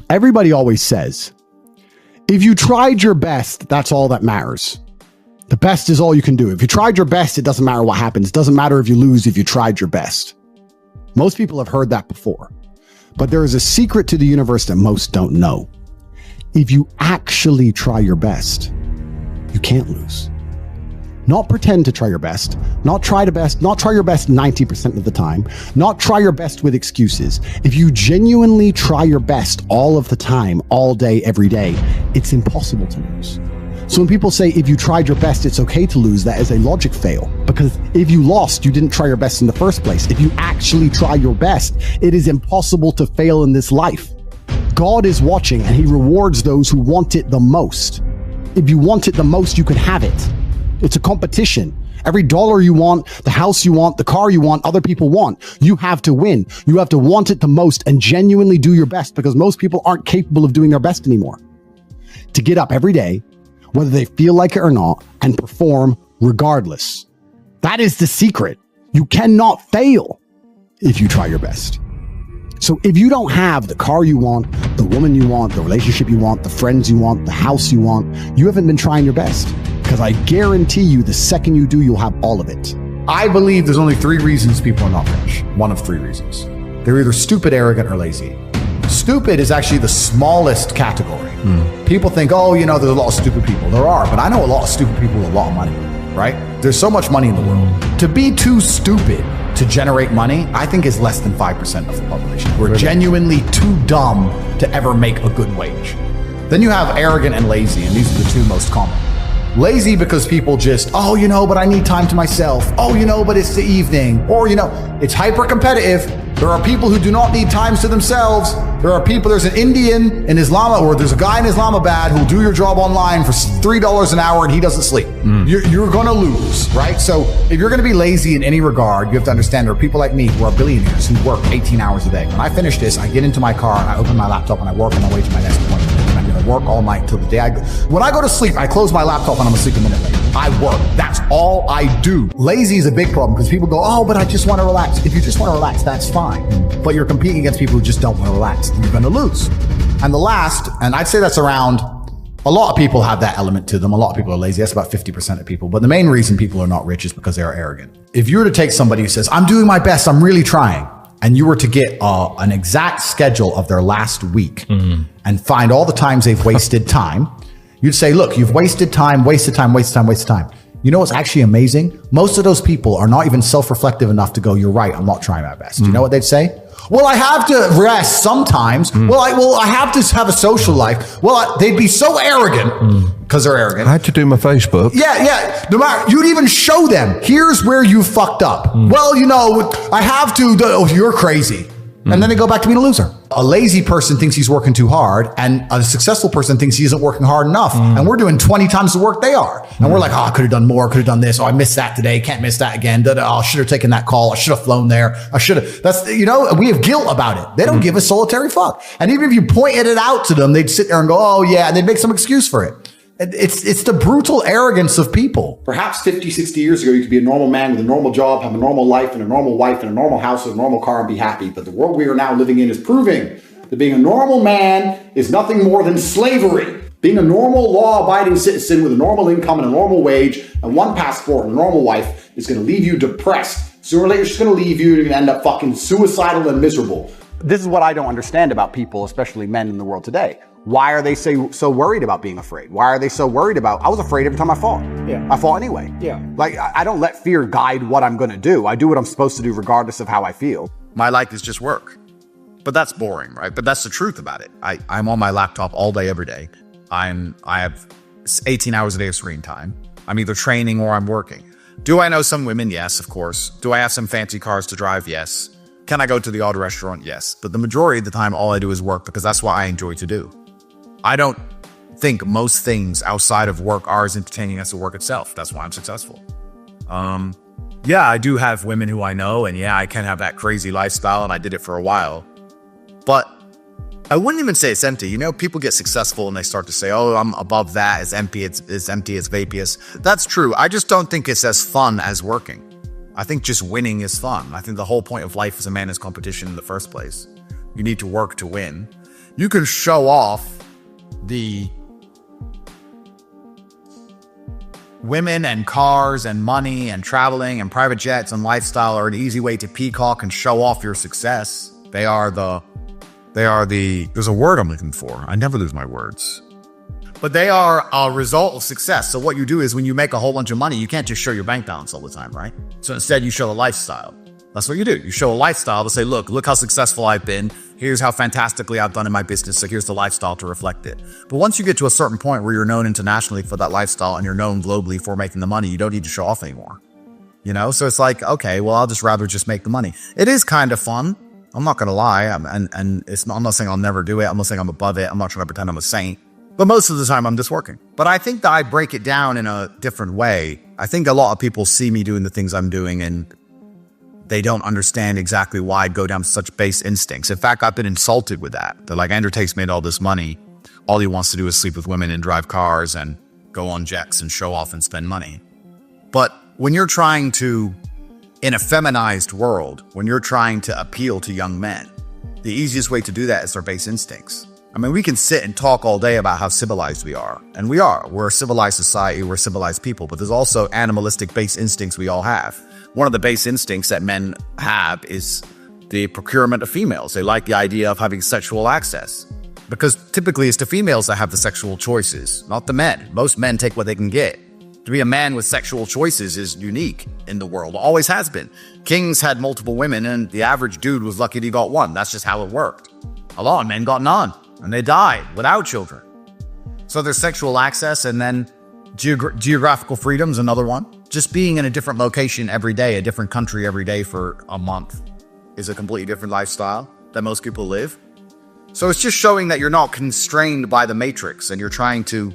Everybody always says, if you tried your best, that's all that matters. The best is all you can do. If you tried your best, it doesn't matter what happens. It doesn't matter if you lose if you tried your best. Most people have heard that before. But there is a secret to the universe that most don't know. If you actually try your best, you can't lose. Not pretend to try your best, not try your best 90% of the time, not try your best with excuses. If you genuinely try your best all of the time, all day, every day, it's impossible to lose. So when people say, if you tried your best, it's okay to lose, that is a logic fail. Because if you lost, you didn't try your best in the first place. If you actually try your best, it is impossible to fail in this life. God is watching and he rewards those who want it the most. If you want it the most, you can have it. It's a competition. Every dollar you want, the house you want, the car you want, other people want, you have to win. You have to want it the most and genuinely do your best, because most people aren't capable of doing their best anymore. To get up every day, whether they feel like it or not, and perform regardless. That is the secret. You cannot fail if you try your best. So if you don't have the car you want, the woman you want, the relationship you want, the friends you want, the house you want, you haven't been trying your best. Because I guarantee you, the second you do, you'll have all of it. I believe there's only 3 reasons people are not rich. One of 3 reasons. They're either stupid, arrogant, or lazy. Stupid is actually the smallest category. People think, oh, you know, there's a lot of stupid people. There are, but I know a lot of stupid people with a lot of money, right? There's so much money in the world. To be too stupid to generate money, I think is less than 5% of the population. We're genuinely too dumb to ever make a good wage. Then you have arrogant and lazy, and these are the 2 most common. Lazy because people just, oh, you know, but I need time to myself. Oh, you know, but it's the evening. Or, you know, it's hyper competitive. There are people who do not need times to themselves. There's an Indian in Islam, or there's a guy in Islamabad who'll do your job online for $3 an hour and he doesn't sleep. You're going to lose, right? So if you're going to be lazy in any regard, you have to understand there are people like me who are billionaires who work 18 hours a day. When I finish this, I get into my car and I open my laptop and I work on my way to my next appointment. And I'm going to work all night till the day I go. When I go to sleep, I close my laptop and I'm asleep a minute later. I work. That's all I do. Lazy is a big problem because people go, oh, but I just want to relax. If you just want to relax, that's fine. But you're competing against people who just don't want to relax, and you're going to lose. And the last, and I'd say that's around, a lot of people have that element to them. A lot of people are lazy. That's about 50% of people. But the main reason people are not rich is because they are arrogant. If you were to take somebody who says, I'm doing my best, I'm really trying, and you were to get an exact schedule of their last week and find all the times they've wasted time, you'd say, look, you've wasted time, wasted time, wasted time, wasted time. You know what's actually amazing? Most of those people are not even self-reflective enough to go, you're right, I'm not trying my best. You know what they'd say? Well, I have to rest sometimes. I have to have a social life. They'd be so arrogant because they're arrogant. I had to do my Facebook. Yeah. No matter, you'd even show them, here's where you fucked up. Well, you know, I have to, oh, you're crazy. And then they go back to being a loser. A lazy person thinks he's working too hard, and a successful person thinks he isn't working hard enough. And we're doing 20 times the work they are. And we're like, oh, I could have done more, could have done this. Oh, I missed that today, can't miss that again. Oh, I should have taken that call. I should have flown there. I should have. That's, you know, we have guilt about it. They don't give a solitary fuck. And even if you pointed it out to them, they'd sit there and go, oh yeah, and they'd make some excuse for it. It's the brutal arrogance of people. Perhaps 50, 60 years ago, you could be a normal man with a normal job, have a normal life and a normal wife and a normal house and a normal car and be happy. But the world we are now living in is proving that being a normal man is nothing more than slavery. Being a normal, law-abiding citizen with a normal income and a normal wage and one passport and a normal wife is going to leave you depressed. Sooner or later, it's just going to leave you and you're going to end up fucking suicidal and miserable. This is what I don't understand about people, especially men in the world today. Why are they so worried about being afraid? Why are they so worried about, I was afraid every time I fought. Yeah. I fought anyway. Yeah. Like, I don't let fear guide what I'm going to do. I do what I'm supposed to do regardless of how I feel. My life is just work. But that's boring, right? But that's the truth about it. I'm on my laptop all day, every day. I have 18 hours a day of screen time. I'm either training or I'm working. Do I know some women? Yes, of course. Do I have some fancy cars to drive? Yes. Can I go to the odd restaurant? Yes. But the majority of the time, all I do is work because that's what I enjoy to do. I don't think most things outside of work are as entertaining as the work itself. That's why I'm successful. Yeah, I do have women who I know, and yeah, I can have that crazy lifestyle, and I did it for a while. But I wouldn't even say it's empty. You know, people get successful and they start to say, oh, I'm above that. It's empty. It's empty. It's vaporous. That's true. I just don't think it's as fun as working. I think just winning is fun. I think the whole point of life as a man is competition in the first place. You need to work to win. You can show off the women and cars and money and traveling and private jets and lifestyle are an easy way to peacock and show off your success. There's a word I'm looking for. I never lose my words. But they are a result of success. So what you do is when you make a whole bunch of money, you can't just show your bank balance all the time, right? So instead you show a lifestyle. That's what you do. You show a lifestyle to say, look how successful I've been. Here's how fantastically I've done in my business. So here's the lifestyle to reflect it. But once you get to a certain point where you're known internationally for that lifestyle and you're known globally for making the money, you don't need to show off anymore. You know, so it's like, okay, well, I'll just rather just make the money. It is kind of fun. I'm not going to lie. I'm not saying I'll never do it. I'm not saying I'm above it. I'm not trying to pretend I'm a saint. But most of the time I'm just working. But I think that I break it down in a different way. I think a lot of people see me doing the things I'm doing and they don't understand exactly why I'd go down such base instincts. In fact, I've been insulted with that. They're like, Andrew Tate's made all this money. All he wants to do is sleep with women and drive cars and go on jets and show off and spend money. But when you're trying to, in a feminized world, when you're trying to appeal to young men, the easiest way to do that is their base instincts. I mean, we can sit and talk all day about how civilized we are. And we are. We're a civilized society. We're civilized people. But there's also animalistic base instincts we all have. One of the base instincts that men have is the procurement of females. They like the idea of having sexual access. Because typically it's the females that have the sexual choices, not the men. Most men take what they can get. To be a man with sexual choices is unique in the world. Always has been. Kings had multiple women and the average dude was lucky he got one. That's just how it worked. A lot of men got none and they died without children. So there's sexual access, and then geographical freedom's another one. Just being in a different location every day, a different country every day for a month is a completely different lifestyle that most people live. So it's just showing that you're not constrained by the matrix and you're trying to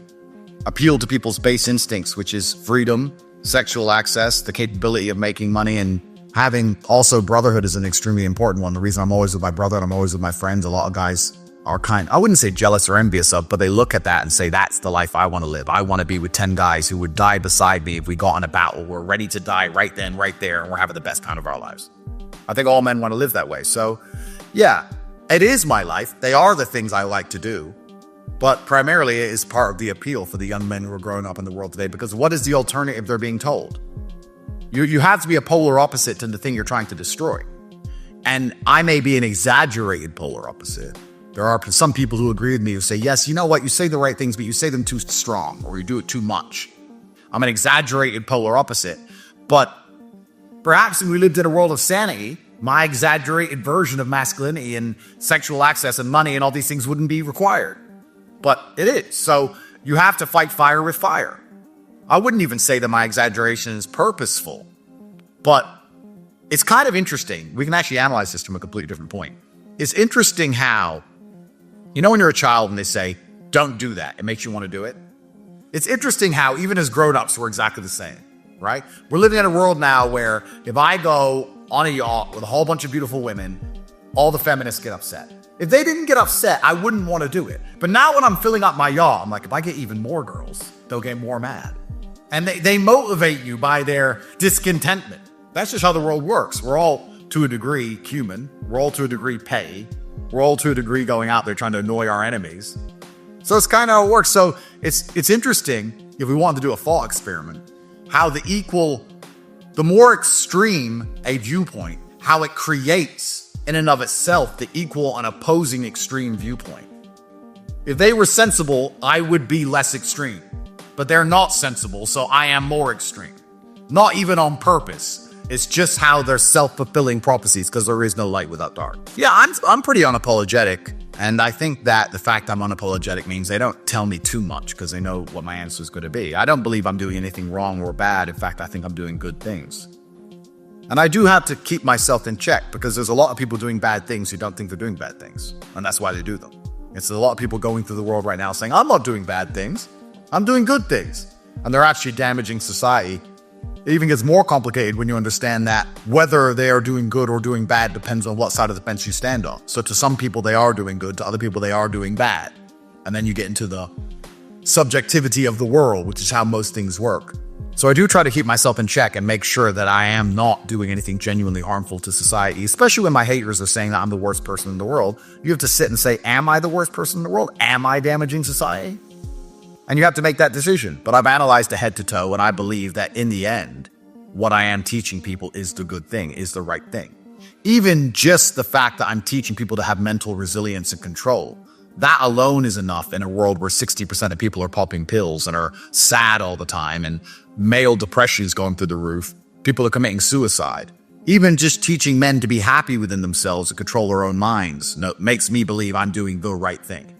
appeal to people's base instincts, which is freedom, sexual access, the capability of making money, and having also brotherhood is an extremely important one. The reason I'm always with my brother and I'm always with my friends, a lot of guys are I wouldn't say jealous or envious of, but they look at that and say, that's the life I want to live. I want to be with 10 guys who would die beside me if we got in a battle. We're ready to die right then, right there, and we're having the best time of our lives. I think all men want to live that way. So yeah, it is my life. They are the things I like to do. But primarily it is part of the appeal for the young men who are growing up in the world today, because what is the alternative they're being told? You have to be a polar opposite to the thing you're trying to destroy. And I may be an exaggerated polar opposite. There are some people who agree with me who say, yes, you know what? You say the right things, but you say them too strong or you do it too much. I'm an exaggerated polar opposite. But perhaps if we lived in a world of sanity, my exaggerated version of masculinity and sexual access and money and all these things wouldn't be required. But it is. So you have to fight fire with fire. I wouldn't even say that my exaggeration is purposeful, but it's kind of interesting. We can actually analyze this from a completely different point. It's interesting how, you know, when you're a child and they say, don't do that, it makes you want to do it. It's interesting how even as grown-ups, we're exactly the same, right? We're living in a world now where if I go on a yacht with a whole bunch of beautiful women, all the feminists get upset. If they didn't get upset, I wouldn't want to do it. But now when I'm filling up my yacht, I'm like, if I get even more girls, they'll get more mad. And they motivate you by their discontentment. That's just how the world works. We're all, to a degree, human. We're all, to a degree, petty. We're all, to a degree, going out there trying to annoy our enemies. So it's kind of how it works. So it's interesting, if we wanted to do a thought experiment, how the more extreme a viewpoint, how it creates in and of itself the equal and opposing extreme viewpoint. If they were sensible, I would be less extreme. But they're not sensible, so I am more extreme. Not even on purpose. It's just how they're self-fulfilling prophecies, because there is no light without dark. Yeah, I'm pretty unapologetic. And I think that the fact I'm unapologetic means they don't tell me too much because they know what my answer is going to be. I don't believe I'm doing anything wrong or bad. In fact, I think I'm doing good things. And I do have to keep myself in check because there's a lot of people doing bad things who don't think they're doing bad things. And that's why they do them. It's a lot of people going through the world right now saying, I'm not doing bad things. I'm doing good things. And they're actually damaging society. It even gets more complicated when you understand that whether they are doing good or doing bad depends on what side of the fence you stand on. So to some people, they are doing good. To other people, they are doing bad. And then you get into the subjectivity of the world, which is how most things work. So I do try to keep myself in check and make sure that I am not doing anything genuinely harmful to society, especially when my haters are saying that I'm the worst person in the world. You have to sit and say, am I the worst person in the world? Am I damaging society? And you have to make that decision. But I've analyzed it head to toe, and I believe that in the end, what I am teaching people is the good thing, is the right thing. Even just the fact that I'm teaching people to have mental resilience and control, that alone is enough in a world where 60% of people are popping pills and are sad all the time, and male depression is going through the roof. People are committing suicide. Even just teaching men to be happy within themselves and control their own minds makes me believe I'm doing the right thing.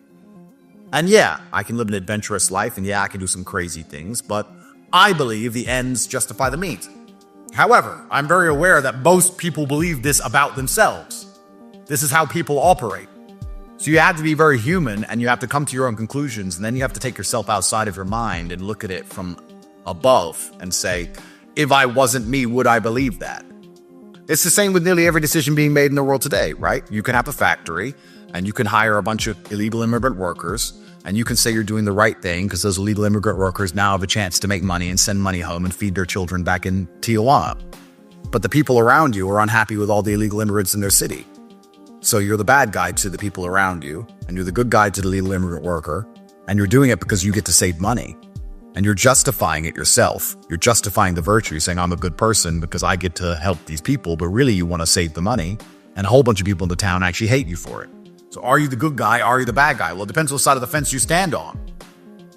And yeah, I can live an adventurous life, and yeah, I can do some crazy things, but I believe the ends justify the means. However, I'm very aware that most people believe this about themselves. This is how people operate. So you have to be very human, and you have to come to your own conclusions, and then you have to take yourself outside of your mind and look at it from above and say, if I wasn't me, would I believe that? It's the same with nearly every decision being made in the world today, right? You can have a factory, and you can hire a bunch of illegal immigrant workers, and you can say you're doing the right thing because those illegal immigrant workers now have a chance to make money and send money home and feed their children back in Tijuana. But the people around you are unhappy with all the illegal immigrants in their city. So you're the bad guy to the people around you, and you're the good guy to the illegal immigrant worker, and you're doing it because you get to save money. And you're justifying it yourself. You're justifying the virtue, saying I'm a good person because I get to help these people, but really you want to save the money, and a whole bunch of people in the town actually hate you for it. So are you the good guy? Are you the bad guy? Well, it depends what side of the fence you stand on.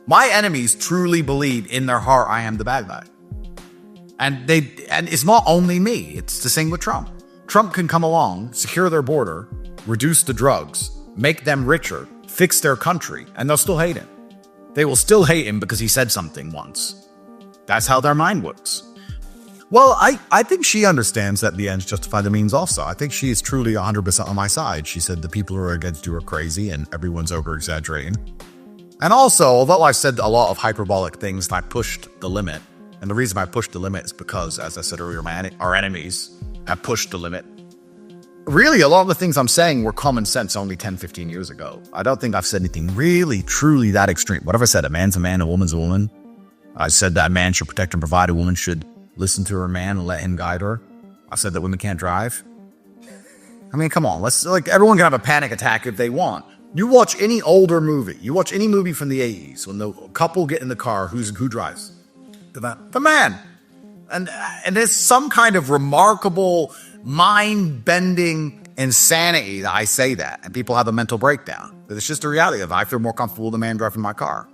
My enemies truly believe in their heart I am the bad guy. And it's not only me. It's the same with Trump. Trump can come along, secure their border, reduce the drugs, make them richer, fix their country, and they'll still hate him. They will still hate him because he said something once. That's how their mind works. Well, I think she understands that the ends justify the means also. I think she is truly 100% on my side. She said the people who are against you are crazy and everyone's over-exaggerating. And also, although I've said a lot of hyperbolic things, I pushed the limit. And the reason I pushed the limit is because, as I said earlier, our enemies have pushed the limit. Really, a lot of the things I'm saying were common sense only 10, 15 years ago. I don't think I've said anything really, truly that extreme. What have I said? A man's a man, a woman's a woman. I said that a man should protect and provide. A woman should listen to her man and let him guide her. I said that women can't drive. I mean, come on. Everyone can have a panic attack if they want. You watch any older movie. You watch any movie from the 80s when the couple get in the car, who drives? The man. And there's some kind of remarkable, mind-bending insanity that I say that, and people have a mental breakdown. But it's just a reality of I feel more comfortable with a man driving my car.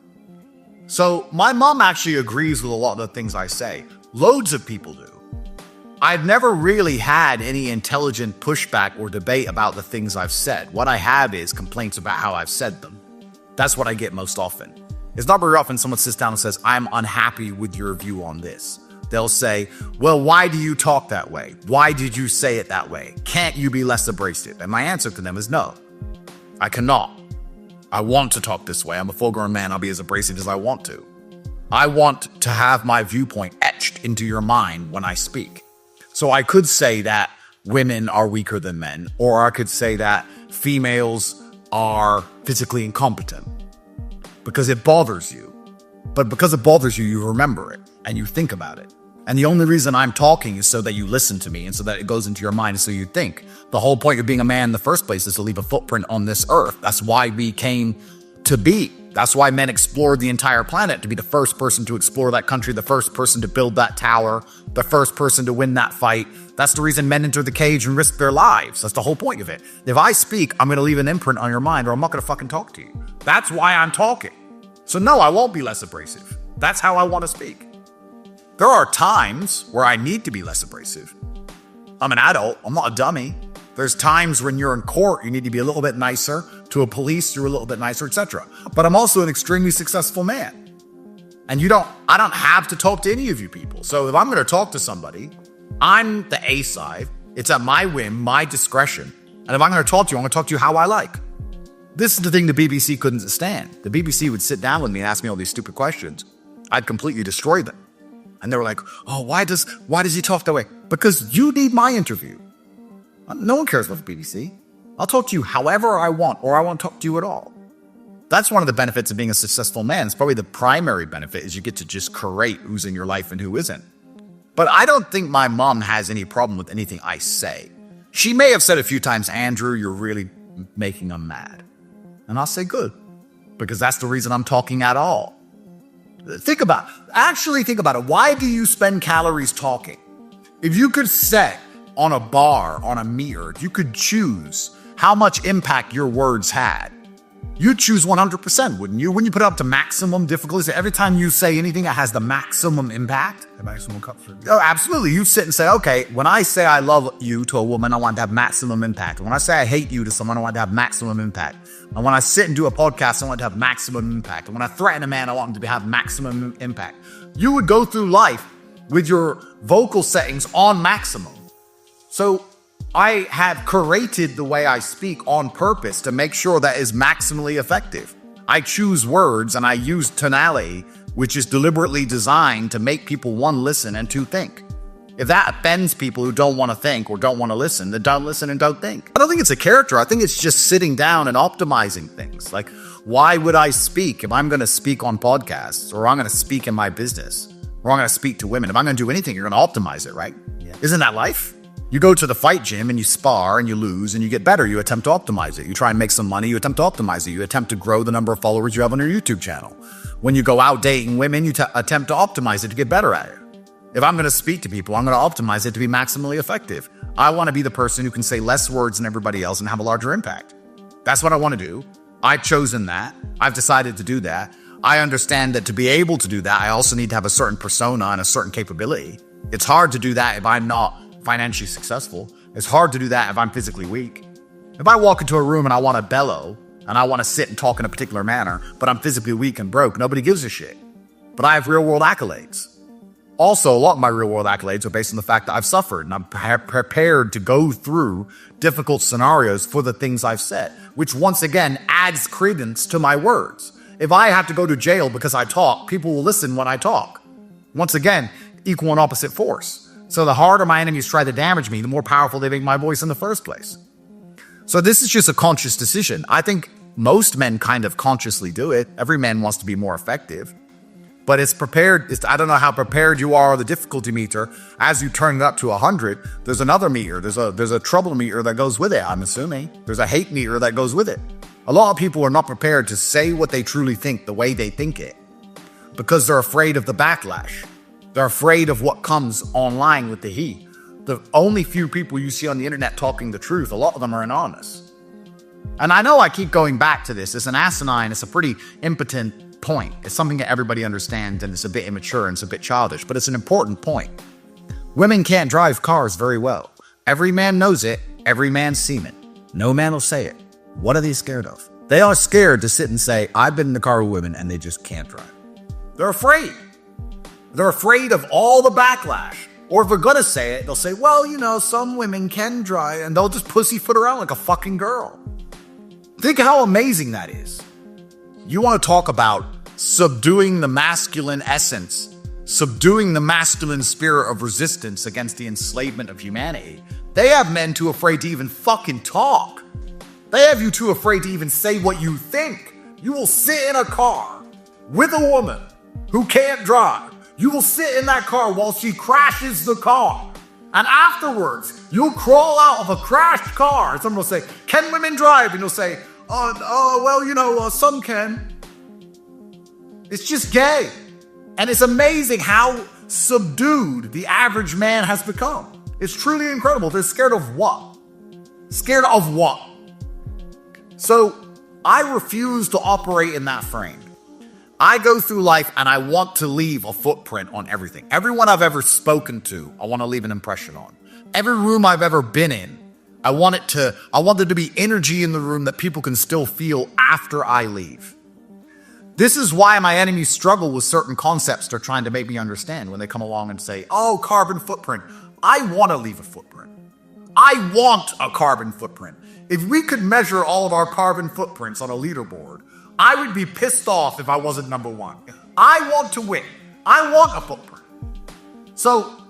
So my mom actually agrees with a lot of the things I say. Loads of people do. I've never really had any intelligent pushback or debate about the things I've said. What I have is complaints about how I've said them. That's what I get most often. It's not very often someone sits down and says, I'm unhappy with your view on this. They'll say, well, why do you talk that way? Why did you say it that way? Can't you be less abrasive? And my answer to them is no, I cannot. I want to talk this way. I'm a full-grown man. I'll be as abrasive as I want to. I want to have my viewpoint etched into your mind when I speak. So I could say that women are weaker than men, or I could say that females are physically incompetent because it bothers you. But because it bothers you, you remember it and you think about it. And the only reason I'm talking is so that you listen to me and so that it goes into your mind and so you think. The whole point of being a man in the first place is to leave a footprint on this earth. That's why we came to be. That's why men explored the entire planet, to be the first person to explore that country, the first person to build that tower, the first person to win that fight. That's the reason men enter the cage and risk their lives. That's the whole point of it. If I speak, I'm going to leave an imprint on your mind or I'm not going to fucking talk to you. That's why I'm talking. So no, I won't be less abrasive. That's how I want to speak. There are times where I need to be less abrasive. I'm an adult. I'm not a dummy. There's times when you're in court, you need to be a little bit nicer. To a police, you're a little bit nicer, etc. But I'm also an extremely successful man. And I don't have to talk to any of you people. So if I'm going to talk to somebody, I'm the A side. It's at my whim, my discretion. And if I'm going to talk to you, I'm going to talk to you how I like. This is the thing the BBC couldn't stand. The BBC would sit down with me and ask me all these stupid questions. I'd completely destroy them. And they were like, oh, why does he talk that way? Because you need my interview. No one cares about the BBC. I'll talk to you however I want, or I won't talk to you at all. That's one of the benefits of being a successful man. It's probably the primary benefit is you get to just curate who's in your life and who isn't. But I don't think my mom has any problem with anything I say. She may have said a few times, Andrew, you're really making them mad. And I'll say, good, because that's the reason I'm talking at all. Think about it. Why do you spend calories talking? If you could set on a bar, on a meter, if you could choose how much impact your words had, you'd choose 100%, wouldn't you? Wouldn't you put it up to maximum difficulty? So every time you say anything that has the maximum impact? The maximum comfort. Oh, absolutely. You sit and say, okay, when I say I love you to a woman, I want to have maximum impact. When I say I hate you to someone, I want to have maximum impact. And when I sit and do a podcast, I want to have maximum impact. And when I threaten a man, I want him to have maximum impact. You would go through life with your vocal settings on maximum. So I have curated the way I speak on purpose to make sure that is maximally effective. I choose words and I use tonality, which is deliberately designed to make people, one, listen, and two, think. If that offends people who don't want to think or don't want to listen, then don't listen and don't think. I don't think it's a character. I think it's just sitting down and optimizing things. Like, why would I speak if I'm going to speak on podcasts, or I'm going to speak in my business, or I'm going to speak to women? If I'm going to do anything, you're going to optimize it, right? Yeah. Isn't that life? You go to the fight gym and you spar and you lose and you get better. You attempt to optimize it. You try and make some money. You attempt to optimize it. You attempt to grow the number of followers you have on your YouTube channel. When you go out dating women, you attempt to optimize it to get better at it. If I'm going to speak to people, I'm going to optimize it to be maximally effective. I want to be the person who can say less words than everybody else and have a larger impact. That's what I want to do. I've chosen that. I've decided to do that. I understand that to be able to do that, I also need to have a certain persona and a certain capability. It's hard to do that if I'm not financially successful. It's hard to do that if I'm physically weak. If I walk into a room and I want to bellow and I want to sit and talk in a particular manner, but I'm physically weak and broke, nobody gives a shit. But I have real world accolades. Also, a lot of my real world accolades are based on the fact that I've suffered and I'm prepared to go through difficult scenarios for the things I've said, which once again adds credence to my words. If I have to go to jail because I talk, people will listen when I talk. Once again, equal and opposite force. So the harder my enemies try to damage me, the more powerful they make my voice in the first place. So this is just a conscious decision. I think most men kind of consciously do it. Every man wants to be more effective. But it's prepared. I don't know how prepared you are on the difficulty meter. As you turn it up to 100, there's another meter. There's a trouble meter that goes with it, I'm assuming. There's a hate meter that goes with it. A lot of people are not prepared to say what they truly think the way they think it because they're afraid of the backlash. They're afraid of what comes online with the heat. The only few people you see on the internet talking the truth, a lot of them are anonymous. And I know I keep going back to this. It's an asinine, it's a pretty impotent point. It's something that everybody understands, and it's a bit immature and it's a bit childish, but it's an important point. Women can't drive cars very well. Every man knows it. Every man's seen it. No man will say it. What are they scared of? They are scared to sit and say, I've been in the car with women and they just can't drive. They're afraid. They're afraid of all the backlash. Or if they're going to say it, they'll say, well, you know, some women can drive, and they'll just pussyfoot around like a fucking girl. Think how amazing that is. You want to talk about subduing the masculine essence, subduing the masculine spirit of resistance against the enslavement of humanity. They have men too afraid to even fucking talk. They have you too afraid to even say what you think. You will sit in a car with a woman who can't drive. You will sit in that car while she crashes the car. And afterwards, you'll crawl out of a crashed car. Someone will say, can women drive? And you'll say, well, you know, some can. It's just gay. And it's amazing how subdued the average man has become. It's truly incredible. They're scared of what? Scared of what? So I refuse to operate in that frame. I go through life and I want to leave a footprint on everything. Everyone I've ever spoken to, I want to leave an impression on. Every room I've ever been in, I want there to be energy in the room that people can still feel after I leave. This is why my enemies struggle with certain concepts they're trying to make me understand when they come along and say, oh, carbon footprint. I want to leave a footprint. I want a carbon footprint. If we could measure all of our carbon footprints on a leaderboard, I would be pissed off if I wasn't number one. I want to win. I want a footprint. So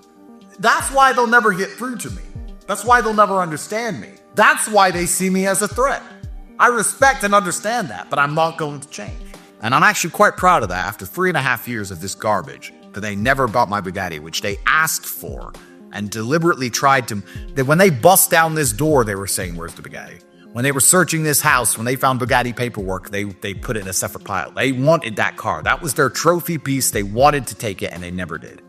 that's why they'll never get through to me. That's why they'll never understand me. That's why they see me as a threat. I respect and understand that, but I'm not going to change. And I'm actually quite proud of that after 3.5 years of this garbage, that they never bought my Bugatti, which they asked for and deliberately tried to. That when they bust down this door, they were saying, where's the Bugatti? When they were searching this house, when they found Bugatti paperwork, they put it in a separate pile. They wanted that car. That was their trophy piece. They wanted to take it, and they never did.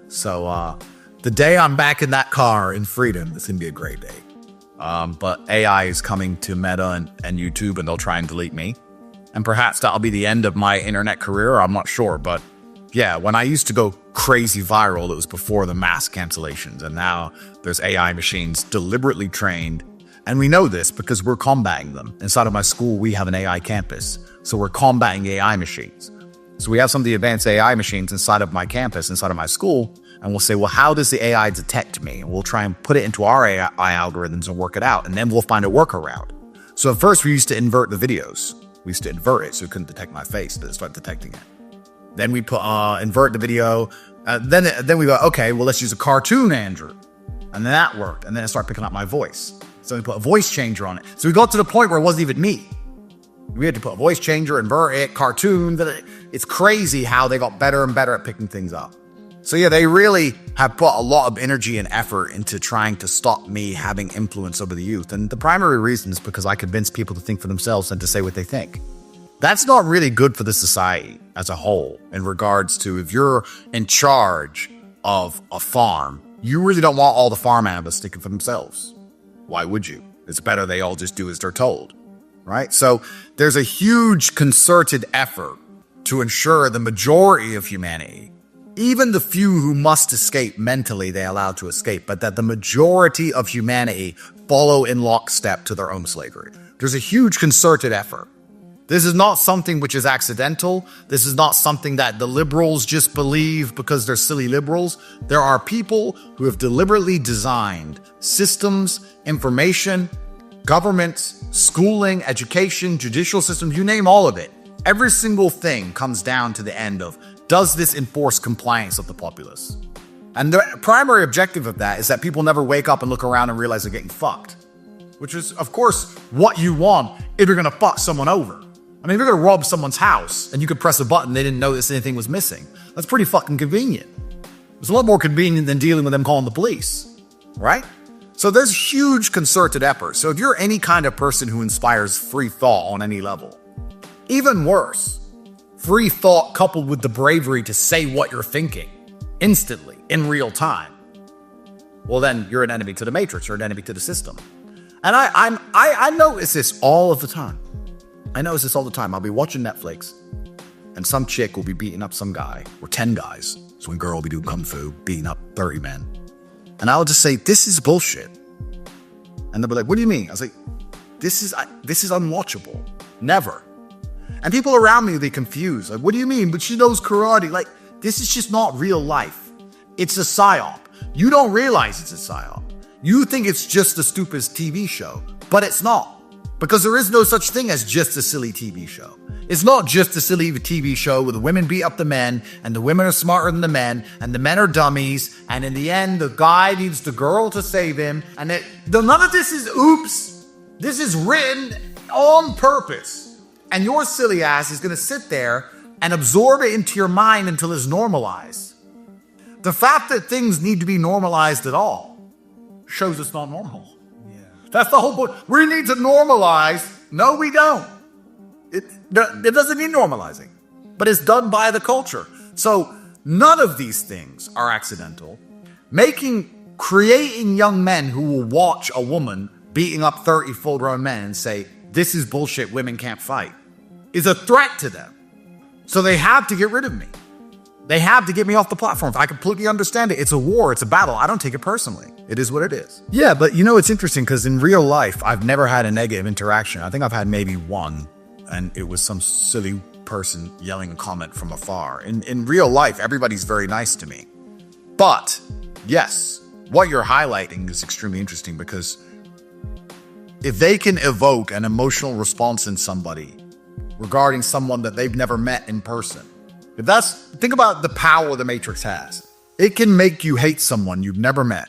So the day I'm back in that car in freedom, it's going to be a great day. But AI is coming to Meta and YouTube, and they'll try and delete me. And perhaps that'll be the end of my internet career. I'm not sure. But yeah, when I used to go crazy viral, it was before the mass cancellations. And now there's AI machines deliberately trained. And we know this because we're combating them. Inside of my school, we have an AI campus. So we're combating AI machines. So we have some of the advanced AI machines inside of my campus, inside of my school. And we'll say, well, how does the AI detect me? And we'll try and put it into our AI algorithms and work it out. And then we'll find a workaround. So at first, we used to invert the videos. We used to invert it so it couldn't detect my face, but it started detecting it. Then we put invert the video. Then we go, okay, well, let's use a cartoon Andrew. And then that worked. And then it started picking up my voice. So we put a voice changer on it. So we got to the point where it wasn't even me. We had to put a voice changer, invert it, cartoon. It's crazy how they got better and better at picking things up. So yeah, they really have put a lot of energy and effort into trying to stop me having influence over the youth. And the primary reason is because I convince people to think for themselves and to say what they think. That's not really good for the society as a whole in regards to if you're in charge of a farm, you really don't want all the farm animals thinking for themselves. Why would you? It's better they all just do as they're told, right? So there's a huge concerted effort to ensure the majority of humanity, even the few who must escape mentally, they allow to escape, but that the majority of humanity follow in lockstep to their own slavery. There's a huge concerted effort. This is not something which is accidental. This is not something that the liberals just believe because they're silly liberals. There are people who have deliberately designed systems, information, governments, schooling, education, judicial systems, you name all of it. Every single thing comes down to the end of, does this enforce compliance of the populace? And the primary objective of that is that people never wake up and look around and realize they're getting fucked, which is, of course, what you want if you're going to fuck someone over. I mean, if you're going to rob someone's house and you could press a button, they didn't notice anything was missing. That's pretty fucking convenient. It's a lot more convenient than dealing with them calling the police, right? So there's huge concerted effort. So if you're any kind of person who inspires free thought on any level, even worse, free thought coupled with the bravery to say what you're thinking instantly in real time, well, then you're an enemy to the matrix or an enemy to the system. And I notice this all of the time. I notice this all the time. I'll be watching Netflix and some chick will be beating up some guy or 10 guys. So one girl will be doing kung fu, beating up 30 men. And I'll just say, this is bullshit. And they'll be like, what do you mean? I was like, this is unwatchable. Never. And people around me, they confused. Like, what do you mean? But she knows karate. Like, this is just not real life. It's a psyop. You don't realize it's a psyop. You think it's just a stupid TV show, but it's not. Because there is no such thing as just a silly TV show. It's not just a silly TV show where the women beat up the men, and the women are smarter than the men, and the men are dummies, and in the end, the guy needs the girl to save him, and none of this is oops. This is written on purpose. And your silly ass is going to sit there and absorb it into your mind until it's normalized. The fact that things need to be normalized at all shows it's not normal. That's the whole point. We need to normalize. No, we don't. It doesn't need normalizing, but it's done by the culture. So none of these things are accidental. Creating young men who will watch a woman beating up 30 full-grown men and say, this is bullshit, women can't fight, is a threat to them. So they have to get rid of me. They have to get me off the platform. I completely understand it. It's a war. It's a battle. I don't take it personally. It is what it is. Yeah, but you know, it's interesting because in real life, I've never had a negative interaction. I think I've had maybe one, and it was some silly person yelling a comment from afar. In real life, everybody's very nice to me. But yes, what you're highlighting is extremely interesting because if they can evoke an emotional response in somebody regarding someone that they've never met in person, think about the power the Matrix has. It can make you hate someone you've never met.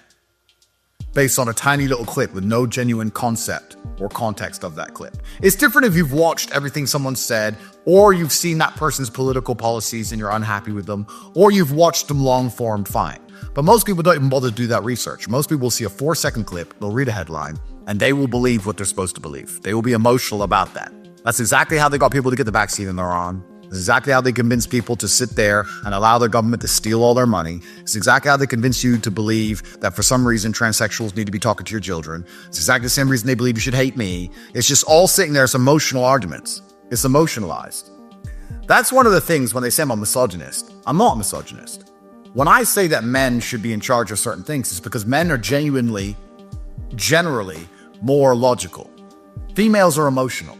based on a tiny little clip with no genuine concept or context of that clip. It's different if you've watched everything someone said, or you've seen that person's political policies and you're unhappy with them, or you've watched them long form, fine. But most people don't even bother to do that research. Most people will see a 4-second clip, they'll read a headline, and they will believe what they're supposed to believe. They will be emotional about that. That's exactly how they got people to get the vaccine in Iran. It's exactly how they convince people to sit there and allow their government to steal all their money. It's exactly how they convince you to believe that for some reason transsexuals need to be talking to your children. It's exactly the same reason they believe you should hate me. It's just all sitting there as emotional arguments. It's emotionalized. That's one of the things when they say I'm a misogynist. I'm not a misogynist. When I say that men should be in charge of certain things, it's because men are generally more logical. Females are emotional.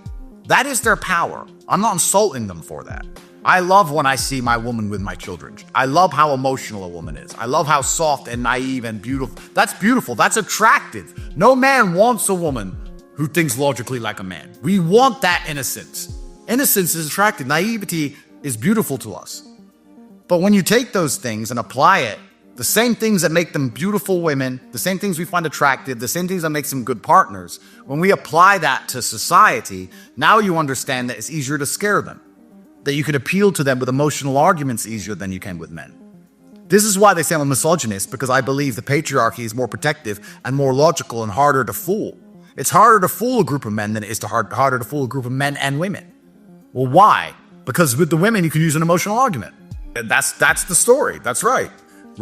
That is their power. I'm not insulting them for that. I love when I see my woman with my children. I love how emotional a woman is. I love how soft and naive and beautiful. That's beautiful. That's attractive. No man wants a woman who thinks logically like a man. We want that innocence. Innocence is attractive. Naivety is beautiful to us. But when you take those things and apply it, the same things that make them beautiful women, the same things we find attractive, the same things that makes them good partners, when we apply that to society, now you understand that it's easier to scare them, that you can appeal to them with emotional arguments easier than you can with men. This is why they say I'm a misogynist, because I believe the patriarchy is more protective and more logical and harder to fool. It's harder to fool a group of men than it is harder to fool a group of men and women. Well, why? Because with the women, you can use an emotional argument. That's the story. That's right.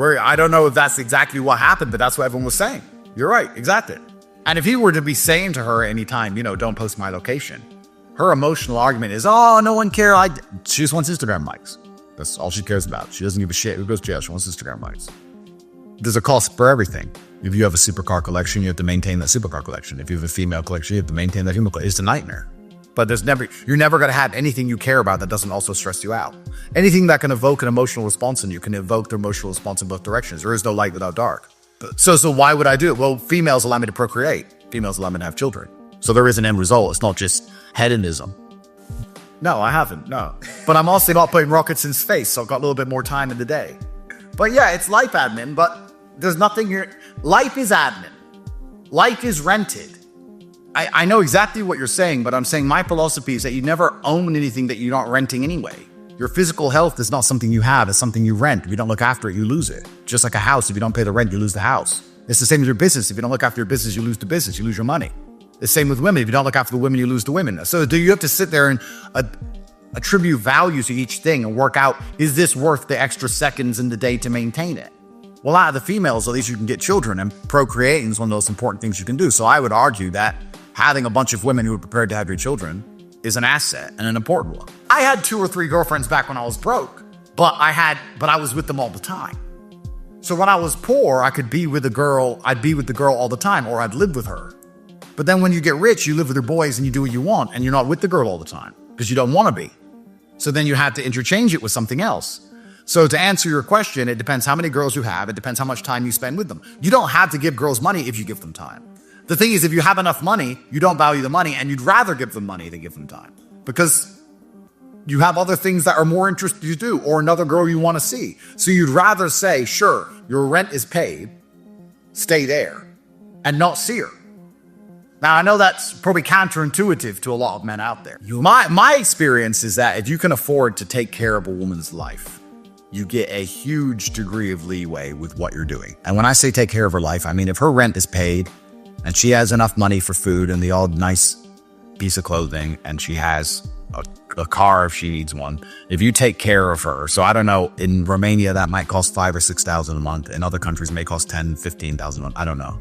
I don't know if that's exactly what happened, but that's what everyone was saying. You're right, exactly. And if he were to be saying to her anytime, don't post my location, her emotional argument is, oh, no one cares. She just wants Instagram likes. That's all she cares about. She doesn't give a shit who goes to jail. She wants Instagram likes. There's a cost for everything. If you have a supercar collection, you have to maintain that supercar collection. If you have a female collection, you have to maintain that female collection. It's a nightmare. But you're never going to have anything you care about that doesn't also stress you out. Anything that can evoke an emotional response in you can evoke the emotional response in both directions. There is no light without dark. So why would I do it? Well, females allow me to procreate. Females allow me to have children. So there is an end result. It's not just hedonism. No, I haven't. No. But I'm also not putting rockets in space, so I've got a little bit more time in the day. But yeah, it's life admin, but there's nothing here. Life is admin. Life is rented. I know exactly what you're saying, but I'm saying my philosophy is that you never own anything that you're not renting anyway. Your physical health is not something you have, it's something you rent. If you don't look after it, you lose it. Just like a house, if you don't pay the rent, you lose the house. It's the same with your business. If you don't look after your business, you lose the business, you lose your money. The same with women. If you don't look after the women, you lose the women. So do you have to sit there and attribute value to each thing and work out, is this worth the extra seconds in the day to maintain it? Well, out of the females, at least you can get children, and procreating is one of those important things you can do. So I would argue that having a bunch of women who are prepared to have your children is an asset and an important one. I had 2 or 3 girlfriends back when I was broke, but I was with them all the time. So when I was poor, I could be with a girl, I'd be with the girl all the time, or I'd live with her. But then when you get rich, you live with your boys and you do what you want, and you're not with the girl all the time because you don't want to be. So then you have to interchange it with something else. So to answer your question, it depends how many girls you have. It depends how much time you spend with them. You don't have to give girls money if you give them time. The thing is, if you have enough money, you don't value the money, and you'd rather give them money than give them time because you have other things that are more interesting to do, or another girl you want to see. So you'd rather say, sure, your rent is paid, stay there, and not see her. Now, I know that's probably counterintuitive to a lot of men out there. My experience is that if you can afford to take care of a woman's life, you get a huge degree of leeway with what you're doing. And when I say take care of her life, I mean if her rent is paid, and she has enough money for food and the odd nice piece of clothing, and she has a car if she needs one. If you take care of her, so I don't know, in Romania that might cost $5,000 or $6,000 a month. In other countries it may cost $10,000, $15,000 a month. I don't know.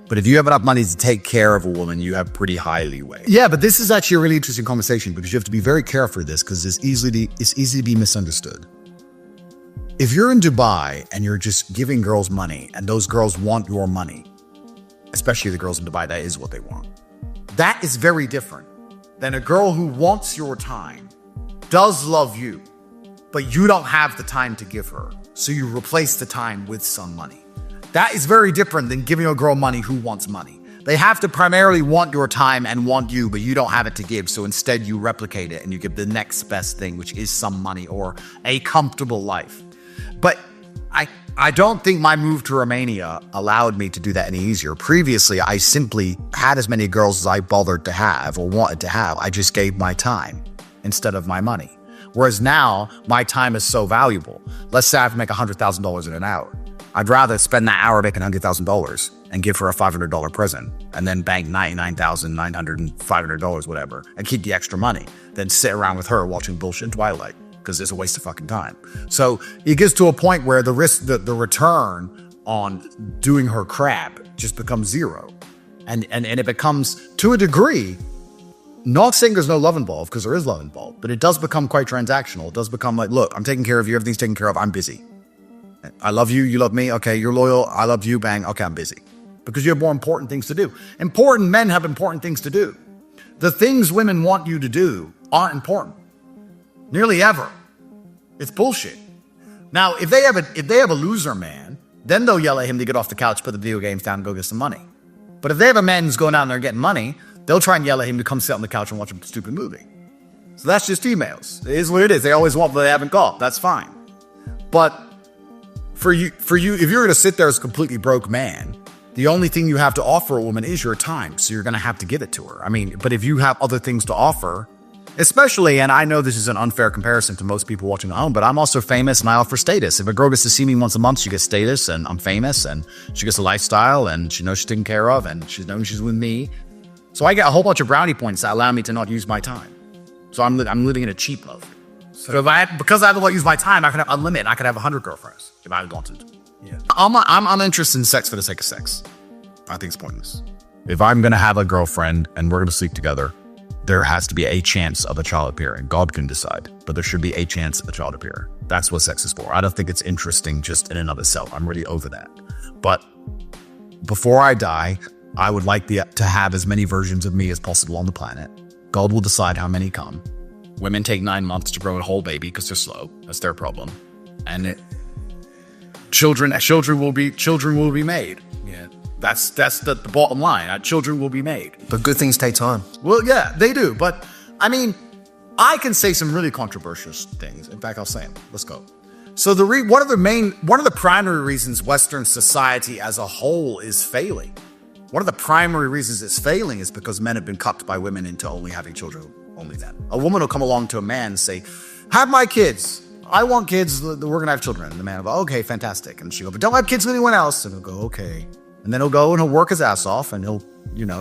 But if you have enough money to take care of a woman, you have pretty high leeway. Yeah, but this is actually a really interesting conversation because you have to be very careful with this because it's easy to be misunderstood. If you're in Dubai and you're just giving girls money and those girls want your money, especially the girls in Dubai, that is what they want. That is very different than a girl who wants your time, does love you, but you don't have the time to give her. So you replace the time with some money. That is very different than giving a girl money who wants money. They have to primarily want your time and want you, but you don't have it to give. So instead you replicate it and you give the next best thing, which is some money or a comfortable life. But I don't think my move to Romania allowed me to do that any easier. Previously, I simply had as many girls as I bothered to have or wanted to have. I just gave my time instead of my money. Whereas now, my time is so valuable. Let's say I have to make $100,000 in an hour. I'd rather spend that hour making $100,000 and give her a $500 present and then bank $99,900 and $500, whatever, and keep the extra money than sit around with her watching bullshit in Twilight, because it's a waste of fucking time. So it gets to a point where the return on doing her crap just becomes zero. And it becomes, to a degree, not saying there's no love involved, because there is love involved, but it does become quite transactional. It does become like, look, I'm taking care of you, everything's taken care of, I'm busy. I love you, you love me, okay, you're loyal, I love you, bang, okay, I'm busy. Because you have more important things to do. Important men have important things to do. The things women want you to do aren't important. Nearly ever. It's bullshit. Now, if they have a loser man, then they'll yell at him to get off the couch, put the video games down, and go get some money. But if they have a man who's going out there getting money, they'll try and yell at him to come sit on the couch and watch a stupid movie. So that's just females. It is what it is. They always want what they haven't got. That's fine. But for you, if you're going to sit there as a completely broke man, the only thing you have to offer a woman is your time. So you're going to have to give it to her. I mean, but if you have other things to offer, especially, and I know this is an unfair comparison to most people watching at home, but I'm also famous and I offer status. If a girl gets to see me once a month, she gets status and I'm famous and she gets a lifestyle and she knows she's taken care of and she's known she's with me. So I get a whole bunch of brownie points that allow me to not use my time. So I'm living in a cheap love. So because I have to use my time, I can have unlimited. I could have 100 girlfriends if I wanted. Yeah. I'm uninterested in sex for the sake of sex. I think it's pointless. If I'm going to have a girlfriend and we're going to sleep together, there has to be a chance of a child appearing. God can decide, but there should be a chance of a child appearing. That's what sex is for. I don't think it's interesting just in and of itself. I'm really over that. But before I die, I would like to have as many versions of me as possible on the planet. God will decide how many come. Women take 9 months to grow a whole baby because they're slow. That's their problem. And children will be made. Yeah, that's the bottom line. Children will be made. But good things take time. Well, yeah, they do. But I mean, I can say some really controversial things. In fact, I'll say them. Let's go. So one of the primary reasons Western society as a whole is failing. One of the primary reasons it's failing is because men have been cucked by women into only having children. Only then. A woman will come along to a man and say, have my kids. I want kids. We're going to have children. And the man will go, okay, fantastic. And she'll go, but don't have kids with anyone else. And he'll go, okay. And then he'll go and he'll work his ass off and he'll,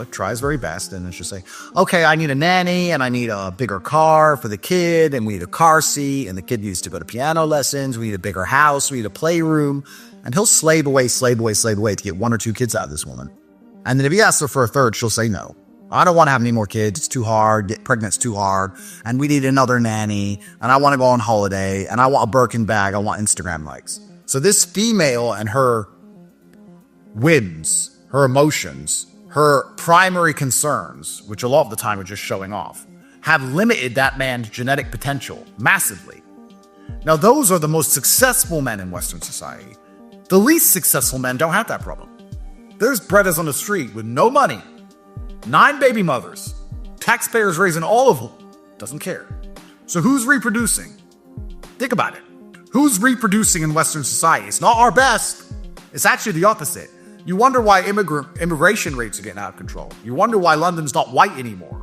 try his very best. And then she'll say, okay, I need a nanny and I need a bigger car for the kid. And we need a car seat. And the kid needs to go to piano lessons. We need a bigger house. We need a playroom. And he'll slave away to get 1 or 2 kids out of this woman. And then if he asks her for a third, she'll say no. I don't want to have any more kids. It's too hard. Get pregnant's too hard. And we need another nanny. And I want to go on holiday. And I want a Birkin bag. I want Instagram likes. So this female and her whims, her emotions, her primary concerns, which a lot of the time are just showing off, have limited that man's genetic potential massively. Now, those are the most successful men in Western society. The least successful men don't have that problem. There's brothers on the street with no money, 9 baby mothers, taxpayers raising all of them, doesn't care. So who's reproducing? Think about it. Who's reproducing in Western society? It's not our best. It's actually the opposite. You wonder why immigration rates are getting out of control. You wonder why London's not white anymore.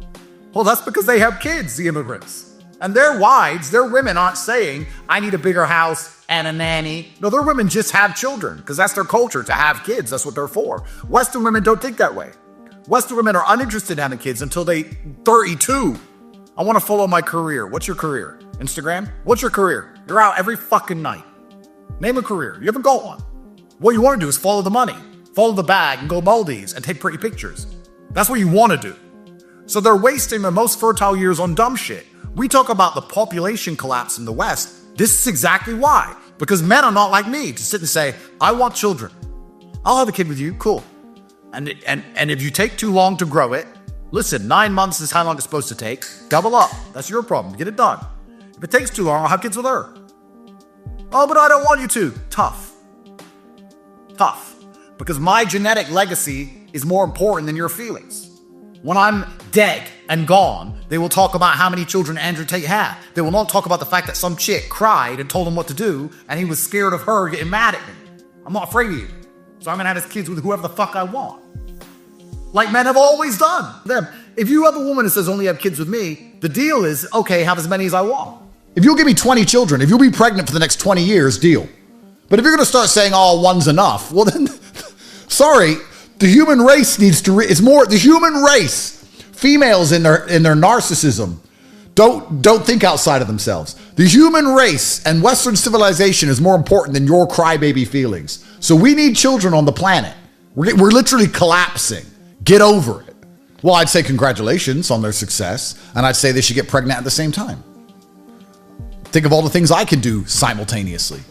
Well, that's because they have kids, the immigrants. And their wives, their women aren't saying, I need a bigger house and a nanny. No, their women just have children because that's their culture, to have kids. That's what they're for. Western women don't think that way. Western women are uninterested in having kids until they 32. I want to follow my career. What's your career? Instagram? What's your career? You're out every fucking night. Name a career. You haven't got one. What you want to do is follow the money, follow the bag, and go Maldives and take pretty pictures. That's what you want to do. So they're wasting their most fertile years on dumb shit. We talk about the population collapse in the West. This is exactly why. Because men are not like me to sit and say, I want children. I'll have a kid with you. Cool. And if you take too long to grow it, listen, 9 months is how long it's supposed to take. Double up. That's your problem. Get it done. If it takes too long, I'll have kids with her. Oh, but I don't want you to. Tough. Because my genetic legacy is more important than your feelings. When I'm dead and gone, they will talk about how many children Andrew Tate had. They will not talk about the fact that some chick cried and told him what to do, and he was scared of her getting mad at me. I'm not afraid of you. So I'm going to have kids with whoever the fuck I want. Like men have always done. If you have a woman that says only have kids with me, the deal is, okay, have as many as I want. If you'll give me 20 children, if you'll be pregnant for the next 20 years, deal. But if you're going to start saying, oh, one's enough, well then, sorry, the human race needs to, it's more, the human race, females in their narcissism, don't think outside of themselves. The human race and Western civilization is more important than your crybaby feelings. So we need children on the planet. We're literally collapsing. Get over it. Well, I'd say congratulations on their success, and I'd say they should get pregnant at the same time. Think of all the things I can do simultaneously.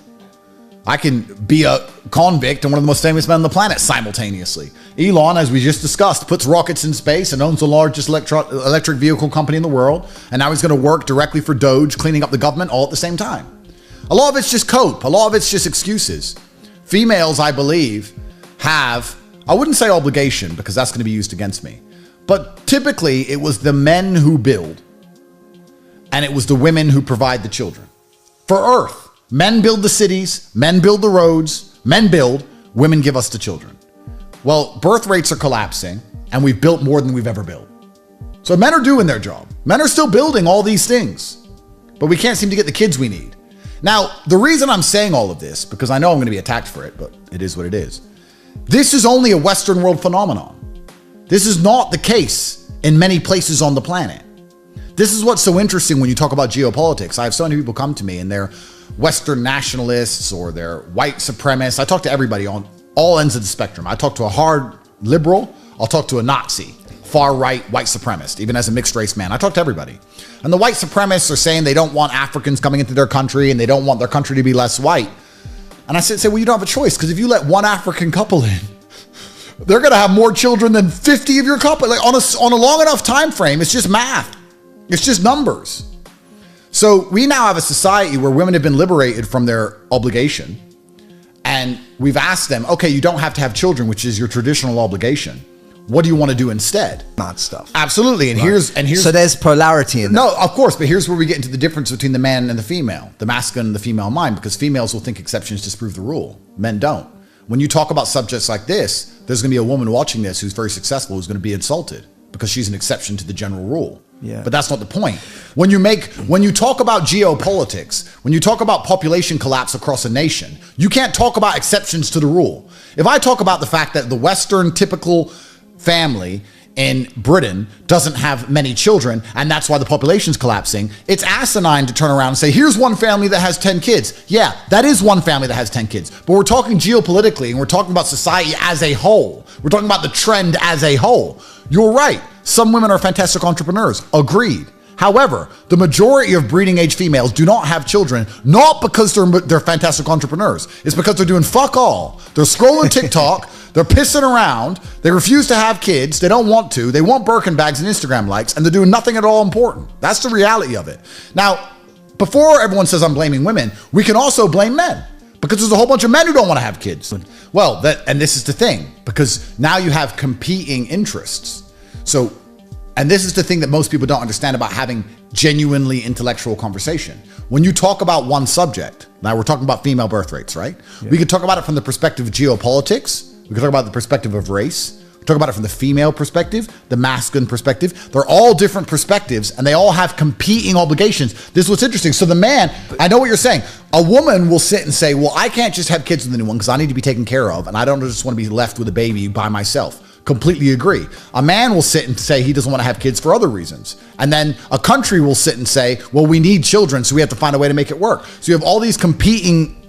I can be a convict and one of the most famous men on the planet simultaneously. Elon, as we just discussed, puts rockets in space and owns the largest electric vehicle company in the world. And now he's going to work directly for Doge, cleaning up the government all at the same time. A lot of it's just cope. A lot of it's just excuses. Females, I believe, have, I wouldn't say obligation because that's going to be used against me. But typically it was the men who build and it was the women who provide the children. For Earth, men build the cities, men build the roads, men build, women give us the children. Well, birth rates are collapsing and we've built more than we've ever built. So men are doing their job. Men are still building all these things, but we can't seem to get the kids we need. Now, the reason I'm saying all of this, because I know I'm going to be attacked for it, but it is what it is. This is only a Western world phenomenon. This is not the case in many places on the planet. This is what's so interesting when you talk about geopolitics. I have so many people come to me and they're Western nationalists or they're white supremacists. I talk to everybody on all ends of the spectrum. I talk to a hard liberal. I'll talk to a Nazi, far right white supremacist, even as a mixed race man. I talk to everybody. And the white supremacists are saying they don't want Africans coming into their country and they don't want their country to be less white. And I say, well, you don't have a choice, because if you let one African couple in, they're going to have more children than 50 of your couple. Like on a long enough time frame, it's just math. It's just numbers. So we now have a society where women have been liberated from their obligation. And we've asked them, okay, you don't have to have children, which is your traditional obligation. What do you want to do instead? Not stuff. Absolutely. And here's so there's polarity in that. No, of course, but here's where we get into the difference between the man and the female, the masculine and the female mind, because females will think exceptions disprove the rule. Men don't. When you talk about subjects like this, there's going to be a woman watching this who's very successful who's going to be insulted because she's an exception to the general rule. Yeah. But that's not the point. When you talk about geopolitics, when you talk about population collapse across a nation, you can't talk about exceptions to the rule. If I talk about the fact that the Western typical family in Britain doesn't have many children and that's why the population's collapsing, it's asinine to turn around and say, here's one family that has 10 kids. Yeah, that is one family that has 10 kids. But we're talking geopolitically and we're talking about society as a whole. We're talking about the trend as a whole. You're right. Some women are fantastic entrepreneurs. Agreed. However, the majority of breeding age females do not have children, not because they're fantastic entrepreneurs. It's because they're doing fuck all. They're scrolling TikTok. They're pissing around. They refuse to have kids. They don't want to. They want Birkin bags and Instagram likes, and they're doing nothing at all important. That's the reality of it. Now, before everyone says I'm blaming women, we can also blame men, because there's a whole bunch of men who don't want to have kids. Well, and this is the thing, because now you have competing interests. So, and this is the thing that most people don't understand about having genuinely intellectual conversation. When you talk about one subject, now we're talking about female birth rates, right? Yeah. We could talk about it from the perspective of geopolitics. We could talk about the perspective of race. We talk about it from the female perspective, the masculine perspective. They're all different perspectives and they all have competing obligations. This is what's interesting. So the man, I know what you're saying. A woman will sit and say, well, I can't just have kids with anyone because I need to be taken care of. And I don't just want to be left with a baby by myself. Completely agree. A man will sit and say he doesn't want to have kids for other reasons. And then a country will sit and say, well, we need children, so we have to find a way to make it work. So you have all these competing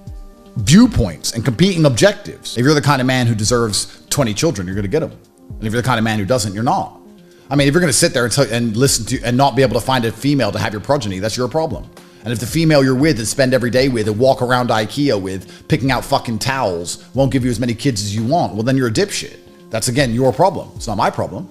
viewpoints and competing objectives. If you're the kind of man who deserves 20 children, you're going to get them. And if you're the kind of man who doesn't, you're not. I mean, if you're going to sit there and listen to and not be able to find a female to have your progeny, that's your problem. And if the female you're with and spend every day with and walk around IKEA with, picking out fucking towels, won't give you as many kids as you want, well, then you're a dipshit. That's, again, your problem. It's not my problem,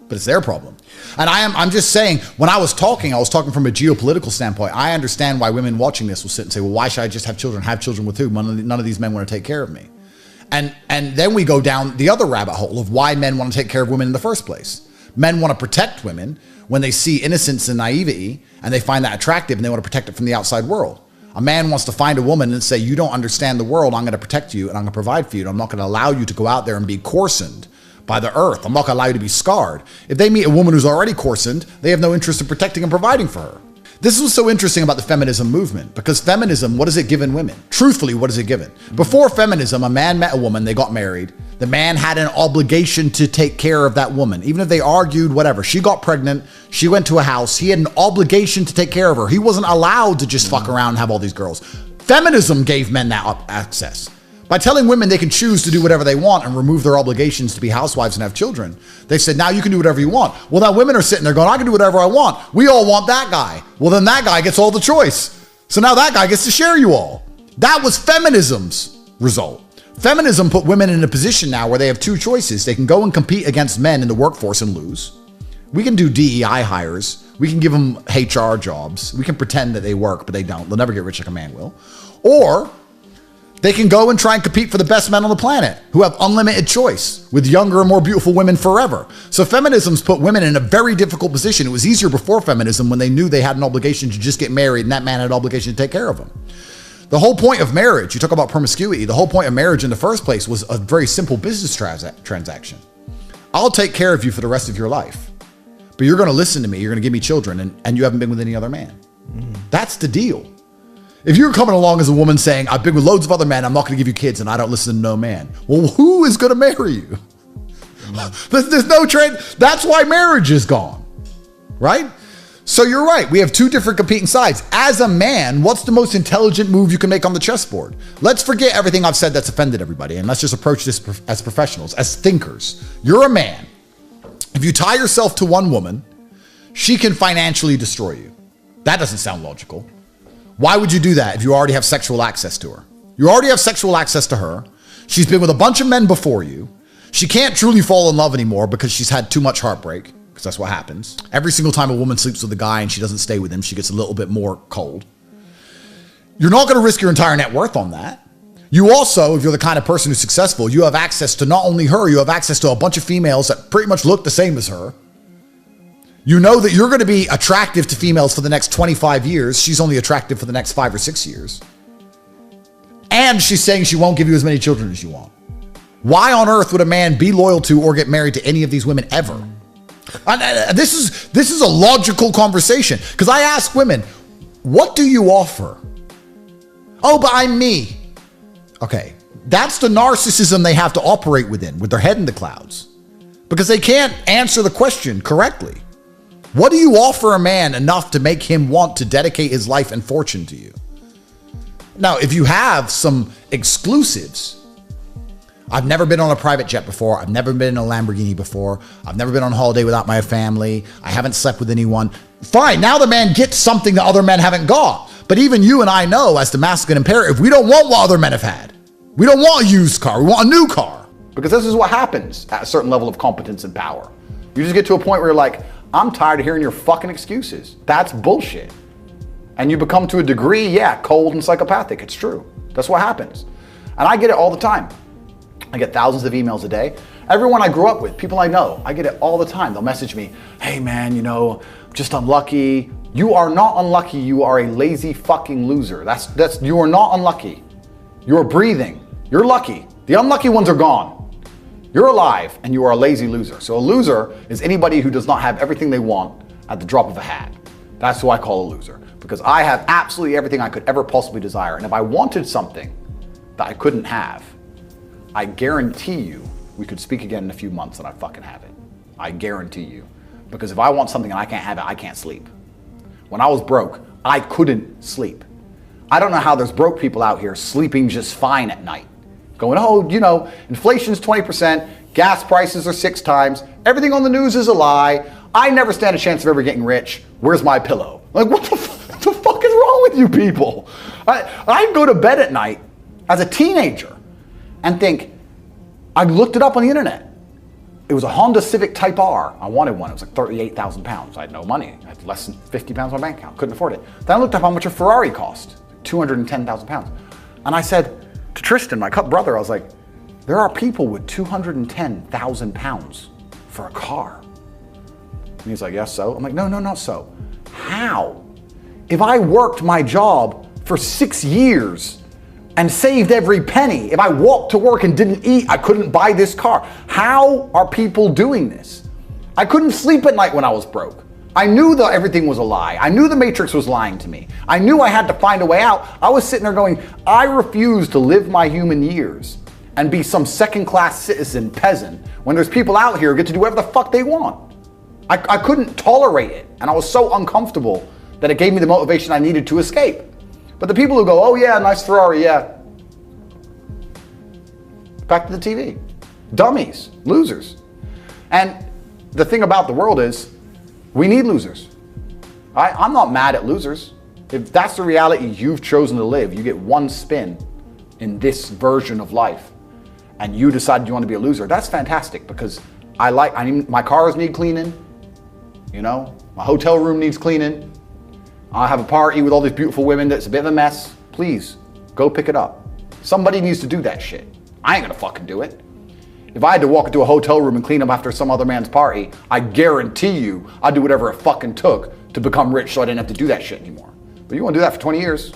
but it's their problem. And I'm just saying, when I was talking from a geopolitical standpoint. I understand why women watching this will sit and say, well, why should I just have children? Have children with who? None of these men want to take care of me. And then we go down the other rabbit hole of why men want to take care of women in the first place. Men want to protect women when they see innocence and naivety and they find that attractive and they want to protect it from the outside world. A man wants to find a woman and say, you don't understand the world. I'm going to protect you and I'm going to provide for you. And I'm not going to allow you to go out there and be coarsened by the earth. I'm not going to allow you to be scarred. If they meet a woman who's already coarsened, they have no interest in protecting and providing for her. This is what's so interesting about the feminism movement, because feminism, what has it given women? Truthfully, what has it given? Before feminism, a man met a woman, they got married. The man had an obligation to take care of that woman. Even if they argued, whatever. She got pregnant. She went to a house. He had an obligation to take care of her. He wasn't allowed to just fuck around and have all these girls. Feminism gave men that access. By telling women they can choose to do whatever they want and remove their obligations to be housewives and have children, they said, now you can do whatever you want. Well, now women are sitting there going, I can do whatever I want. We all want that guy. Well, then that guy gets all the choice. So now that guy gets to share you all. That was feminism's result. Feminism put women in a position now where they have two choices. They can go and compete against men in the workforce and lose. We can do DEI hires. We can give them HR jobs. We can pretend that they work, but they don't. They'll never get rich like a man will. Or they can go and try and compete for the best men on the planet who have unlimited choice with younger and more beautiful women forever. So feminism's put women in a very difficult position. It was easier before feminism when they knew they had an obligation to just get married and that man had an obligation to take care of them. The whole point of marriage, you talk about promiscuity, the whole point of marriage in the first place was a very simple business transaction. I'll take care of you for the rest of your life, but you're going to listen to me, you're going to give me children, and you haven't been with any other man. That's the deal. If you're coming along as a woman saying, I've been with loads of other men, I'm not going to give you kids, and I don't listen to no man. Well, who is going to marry you? There's no trend. That's why marriage is gone, right? So you're right. We have two different competing sides. As a man, what's the most intelligent move you can make on the chessboard? Let's forget everything I've said that's offended everybody, and let's just approach this as professionals, as thinkers. You're a man. If you tie yourself to one woman, she can financially destroy you. That doesn't sound logical. Why would you do that if you already have sexual access to her? You already have sexual access to her. She's been with a bunch of men before you. She can't truly fall in love anymore because she's had too much heartbreak, because that's what happens. Every single time a woman sleeps with a guy and she doesn't stay with him, she gets a little bit more cold. You're not going to risk your entire net worth on that. You also, if you're the kind of person who's successful, you have access to not only her, you have access to a bunch of females that pretty much look the same as her. You know that you're going to be attractive to females for the next 25 years. She's only attractive for the next 5 or 6 years. And she's saying she won't give you as many children as you want. Why on earth would a man be loyal to or get married to any of these women ever? This is a logical conversation, because I ask women, what do you offer? Oh, but I'm me. Okay, that's the narcissism they have to operate within, with their head in the clouds, because they can't answer the question correctly. What do you offer a man enough to make him want to dedicate his life and fortune to you? Now, if you have some exclusives, I've never been on a private jet before. I've never been in a Lamborghini before. I've never been on holiday without my family. I haven't slept with anyone. Fine, now the man gets something that other men haven't got. But even you and I know, as the masculine imperative, we don't want what other men have had. We don't want a used car. We want a new car. Because this is what happens at a certain level of competence and power. You just get to a point where you're like, I'm tired of hearing your fucking excuses. That's bullshit. And you become, to a degree, yeah, cold and psychopathic. It's true. That's what happens. And I get it all the time. I get thousands of emails a day. Everyone I grew up with, people I know, I get it all the time. They'll message me, hey man, I'm just unlucky. You are not unlucky. You are a lazy fucking loser. You are not unlucky. You're breathing. You're lucky. The unlucky ones are gone. You're alive and you are a lazy loser. So a loser is anybody who does not have everything they want at the drop of a hat. That's who I call a loser, because I have absolutely everything I could ever possibly desire. And if I wanted something that I couldn't have, I guarantee you we could speak again in a few months and I fucking have it. I guarantee you. Because if I want something and I can't have it, I can't sleep. When I was broke, I couldn't sleep. I don't know how there's broke people out here sleeping just fine at night. Going, inflation's 20%, gas prices are 6 times, everything on the news is a lie, I never stand a chance of ever getting rich, where's my pillow? Like, what the fuck is wrong with you people? I go to bed at night as a teenager and think, I looked it up on the internet. It was a Honda Civic Type R. I wanted one. It was like 38,000 pounds. I had no money. I had less than 50 pounds in my bank account. Couldn't afford it. Then I looked up how much a Ferrari cost. 210,000 pounds. And I said to Tristan, my brother, I was like, there are people with 210,000 pounds for a car. And he's like, yes, so? I'm like, no, not so. How? If I worked my job for 6 years and saved every penny. If I walked to work and didn't eat, I couldn't buy this car. How are people doing this? I couldn't sleep at night when I was broke. I knew that everything was a lie. I knew the Matrix was lying to me. I knew I had to find a way out. I was sitting there going, I refuse to live my human years and be some second-class citizen peasant when there's people out here who get to do whatever the fuck they want. I couldn't tolerate it, and I was so uncomfortable that it gave me the motivation I needed to escape. But the people who go, oh yeah, nice Ferrari, yeah. Back to the TV. Dummies, losers. And the thing about the world is, we need losers. I'm not mad at losers. If that's the reality you've chosen to live, you get one spin in this version of life, and you decided you want to be a loser, that's fantastic, because my cars need cleaning, you know, my hotel room needs cleaning. I have a party with all these beautiful women that's a bit of a mess. Please, go pick it up. Somebody needs to do that shit. I ain't gonna fucking do it. If I had to walk into a hotel room and clean up after some other man's party, I guarantee you I'd do whatever it fucking took to become rich so I didn't have to do that shit anymore. But you wanna do that for 20 years?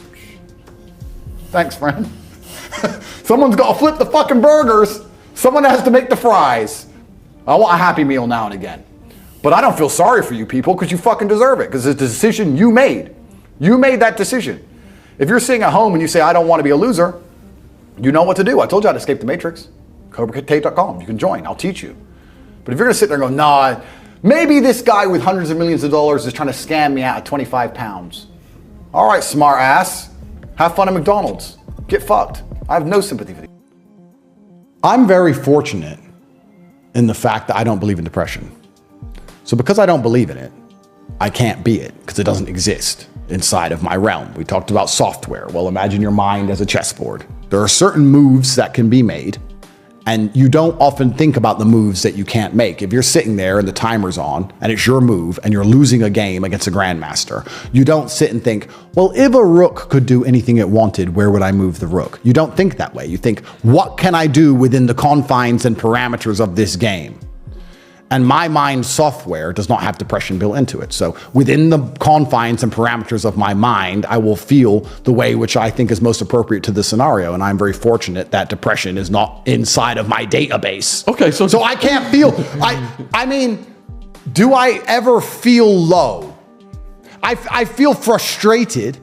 Thanks, friend. Someone's gotta flip the fucking burgers. Someone has to make the fries. I want a Happy Meal now and again. But I don't feel sorry for you people, because you fucking deserve it, because it's the decision you made. You made that decision. If you're sitting at home and you say, I don't want to be a loser, you know what to do. I told you how to escape the Matrix. CobraTate.com. You can join. I'll teach you. But if you're going to sit there and go, nah, maybe this guy with hundreds of millions of dollars is trying to scam me out of 25 pounds. All right, smart ass. Have fun at McDonald's. Get fucked. I have no sympathy for you. I'm very fortunate in the fact that I don't believe in depression. So because I don't believe in it, I can't be it, because it doesn't exist inside of my realm. We talked about software. Well, imagine your mind as a chessboard. There are certain moves that can be made, and you don't often think about the moves that you can't make. If you're sitting there and the timer's on and it's your move and you're losing a game against a grandmaster, you don't sit and think, well, if a rook could do anything it wanted, where would I move the rook? You don't think that way. You think, what can I do within the confines and parameters of this game? And my mind software does not have depression built into it. So within the confines and parameters of my mind, I will feel the way which I think is most appropriate to the scenario. And I'm very fortunate that depression is not inside of my database. Okay, so I can't feel, I mean, do I ever feel low? I feel frustrated.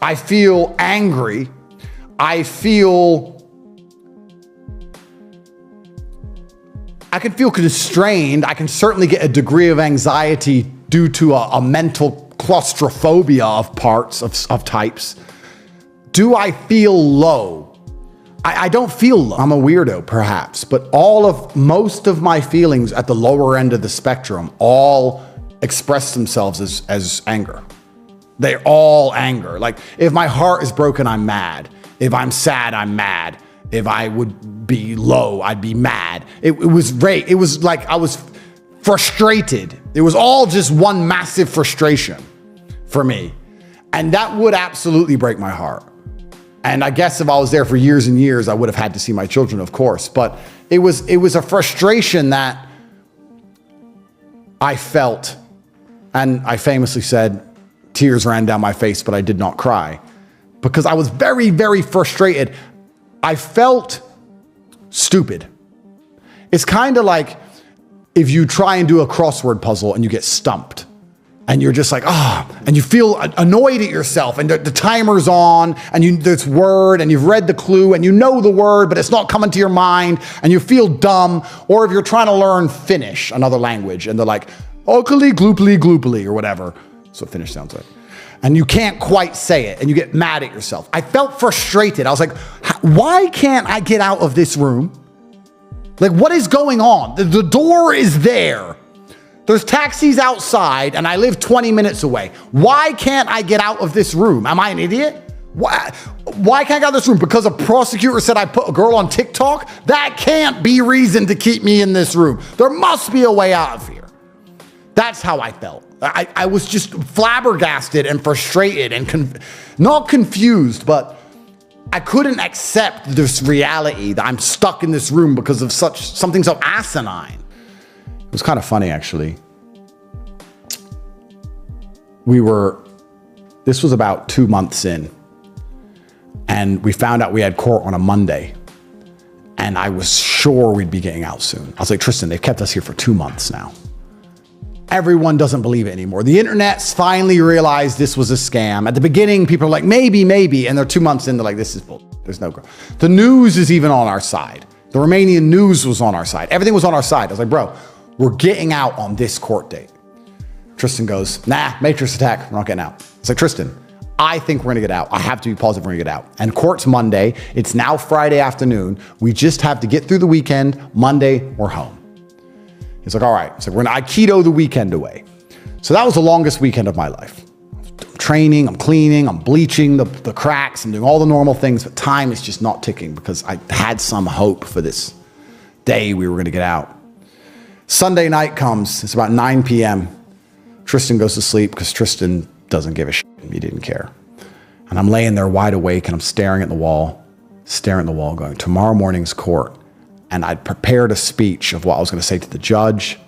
I feel angry. I can feel constrained. I can certainly get a degree of anxiety due to a mental claustrophobia of parts, of types. Do I feel low? I don't feel low. I'm a weirdo, perhaps, but most of my feelings at the lower end of the spectrum all express themselves as anger. They're all anger. Like, if my heart is broken, I'm mad. If I'm sad, I'm mad. If I would be low, I'd be mad. It was like I was frustrated. It was all just one massive frustration for me. And that would absolutely break my heart. And I guess if I was there for years and years, I would have had to see my children, of course. But it was a frustration that I felt. And I famously said, tears ran down my face, but I did not cry, because I was very, very frustrated. I felt stupid. It's kind of like if you try and do a crossword puzzle and you get stumped and you're just like, and you feel annoyed at yourself, and the timer's on, and this word, and you've read the clue and you know the word, but it's not coming to your mind, and you feel dumb. Or if you're trying to learn Finnish, another language, and they're like, okali glooply glooply, or whatever. That's what Finnish sounds like. And you can't quite say it, and you get mad at yourself. I felt frustrated. I was like, why can't I get out of this room? Like, what is going on? The door is there. There's taxis outside, and I live 20 minutes away. Why can't I get out of this room? Am I an idiot? Why can't I get out of this room? Because a prosecutor said I put a girl on TikTok? That can't be reason to keep me in this room. There must be a way out of here. That's how I felt. I was just flabbergasted and frustrated and not confused, but I couldn't accept this reality that I'm stuck in this room because of something so asinine. It was kind of funny, actually. This was about 2 months in, And we found out we had court on a Monday. And I was sure we'd be getting out soon. I was like, Tristan, they've kept us here for 2 months now. Everyone doesn't believe it anymore. The internet's finally realized this was a scam. At the beginning, people are like, maybe. And they're 2 months in, they're like, this is bull. There's no growth. The news is even on our side. The Romanian news was on our side. Everything was on our side. I was like, bro, we're getting out on this court date. Tristan goes, nah, Matrix attack. We're not getting out. It's like, Tristan, I think we're going to get out. I have to be positive we're going to get out. And court's Monday. It's now Friday afternoon. We just have to get through the weekend. Monday, we're home. He's like, all right. So we're going to Aikido the weekend away. So that was the longest weekend of my life. I'm training, I'm cleaning, I'm bleaching the cracks, I'm doing all the normal things, but time is just not ticking because I had some hope for this day we were going to get out. Sunday night comes. It's about 9 p.m. Tristan goes to sleep because Tristan doesn't give a shit. He didn't care. And I'm laying there wide awake and I'm staring at the wall going, tomorrow morning's court. And I'd prepared a speech of what I was going to say to the judge.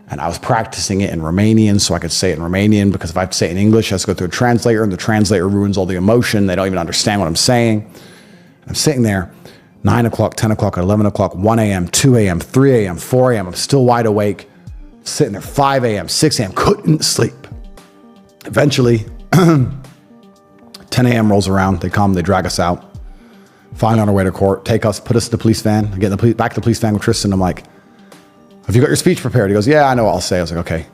And I was practicing it in Romanian so I could say it in Romanian, because if I have to say it in English, I have to go through a translator, and the translator ruins all the emotion. They don't even understand what I'm saying. I'm sitting there, 9 o'clock, 10 o'clock, 11 o'clock, 1 a.m., 2 a.m., 3 a.m., 4 a.m. I'm still wide awake, sitting there, 5 a.m., 6 a.m., couldn't sleep. Eventually, 10 a.m. rolls around. They come, they drag us out. Finally on our way to court, take us, put us in the police van. I get back to the police van with Tristan. I'm like, have you got your speech prepared? He goes, yeah, I know what I'll say. I was like, okay,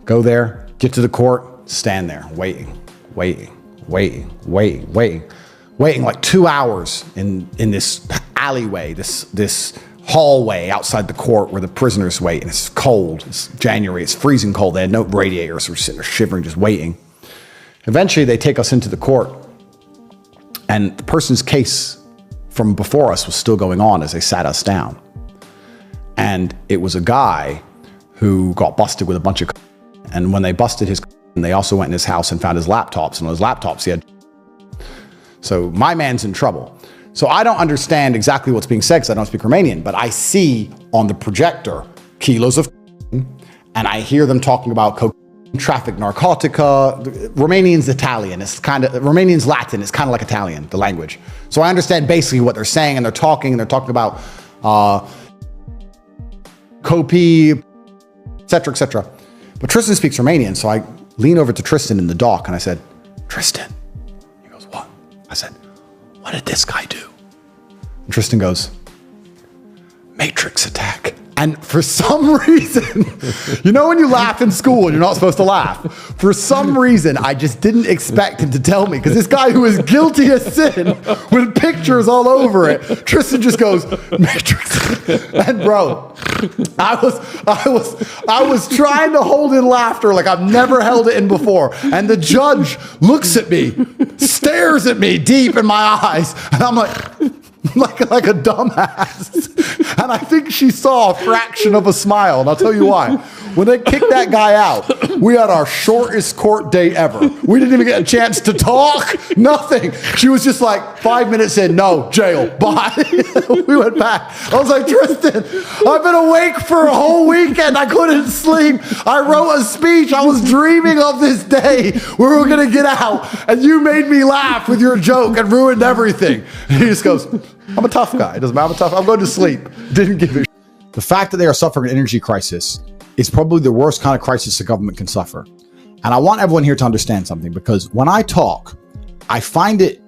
go there, get to the court, stand there, waiting like 2 hours in this alleyway, this hallway outside the court where the prisoners wait. And it's cold. It's January. It's freezing cold. They had no radiators. So we're sitting there shivering, just waiting. Eventually, they take us into the court. And the person's case from before us was still going on as they sat us down. And it was a guy who got busted with a bunch of... And when they busted his... They also went in his house and found his laptops. And on his laptops, he had... So my man's in trouble. So I don't understand exactly what's being said because I don't speak Romanian, but I see on the projector kilos of... And I hear them talking about cocaine, traffic narcotica. Romanian's Italian. It's kind of... Romanian's Latin. It's kind of like Italian, the language. So I understand basically what they're saying, and they're talking about... Kopi, et cetera, But Tristan speaks Romanian, so I lean over to Tristan in the dock and I said, Tristan. He goes, what? I said, what did this guy do? And Tristan goes, Matrix attack. And for some reason, you know when you laugh in school and you're not supposed to laugh? For some reason, I just didn't expect him to tell me, because this guy who is guilty as sin with pictures all over it, Tristan just goes, Matrix. And bro, I was trying to hold in laughter like I've never held it in before. And the judge looks at me, stares at me deep in my eyes, and I'm like a dumbass. And I think she saw a fraction of a smile. And I'll tell you why. When they kicked that guy out, we had our shortest court date ever. We didn't even get a chance to talk. Nothing. She was just like 5 minutes in, no, jail, bye. We went back. I was like, Tristan, I've been awake for a whole weekend. I couldn't sleep. I wrote a speech. I was dreaming of this day where we were going to get out. And you made me laugh with your joke and ruined everything. And he just goes, I'm a tough guy. It doesn't matter. I'm going to sleep. Didn't give a shit. The fact that they are suffering an energy crisis is probably the worst kind of crisis a government can suffer. And I want everyone here to understand something, because when I talk, I find it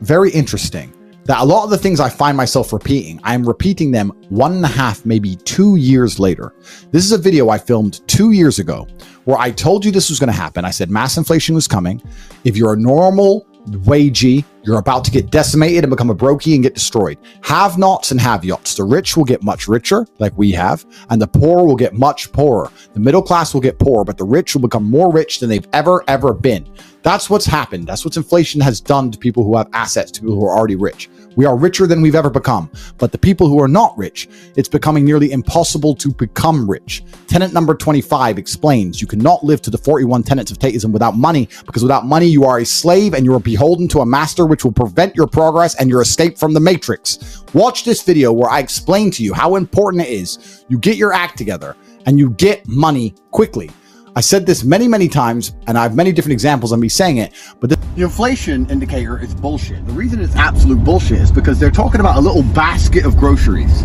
very interesting that a lot of the things I find myself repeating, I'm repeating them 1.5, maybe 2 years later. This is a video I filmed 2 years ago where I told you this was going to happen. I said mass inflation was coming. If you're a normal wagey, you're about to get decimated and become a brokey and get destroyed. Have-nots and have-yots. The rich will get much richer, like we have, and the poor will get much poorer. The middle class will get poor, but the rich will become more rich than they've ever been. That's what's happened. That's what inflation has done to people who have assets, to people who are already rich. We are richer than we've ever become. But the people who are not rich, it's becoming nearly impossible to become rich. Tenet number 25 explains you cannot live to the 41 tenets of Tateism without money, because without money you are a slave and you are beholden to a master which will prevent your progress and your escape from the matrix. Watch this video where I explain to you how important it is you get your act together and you get money quickly. I said this many, many times, and I have many different examples of me saying it, but The inflation indicator is bullshit. The reason it's absolute bullshit is because they're talking about a little basket of groceries.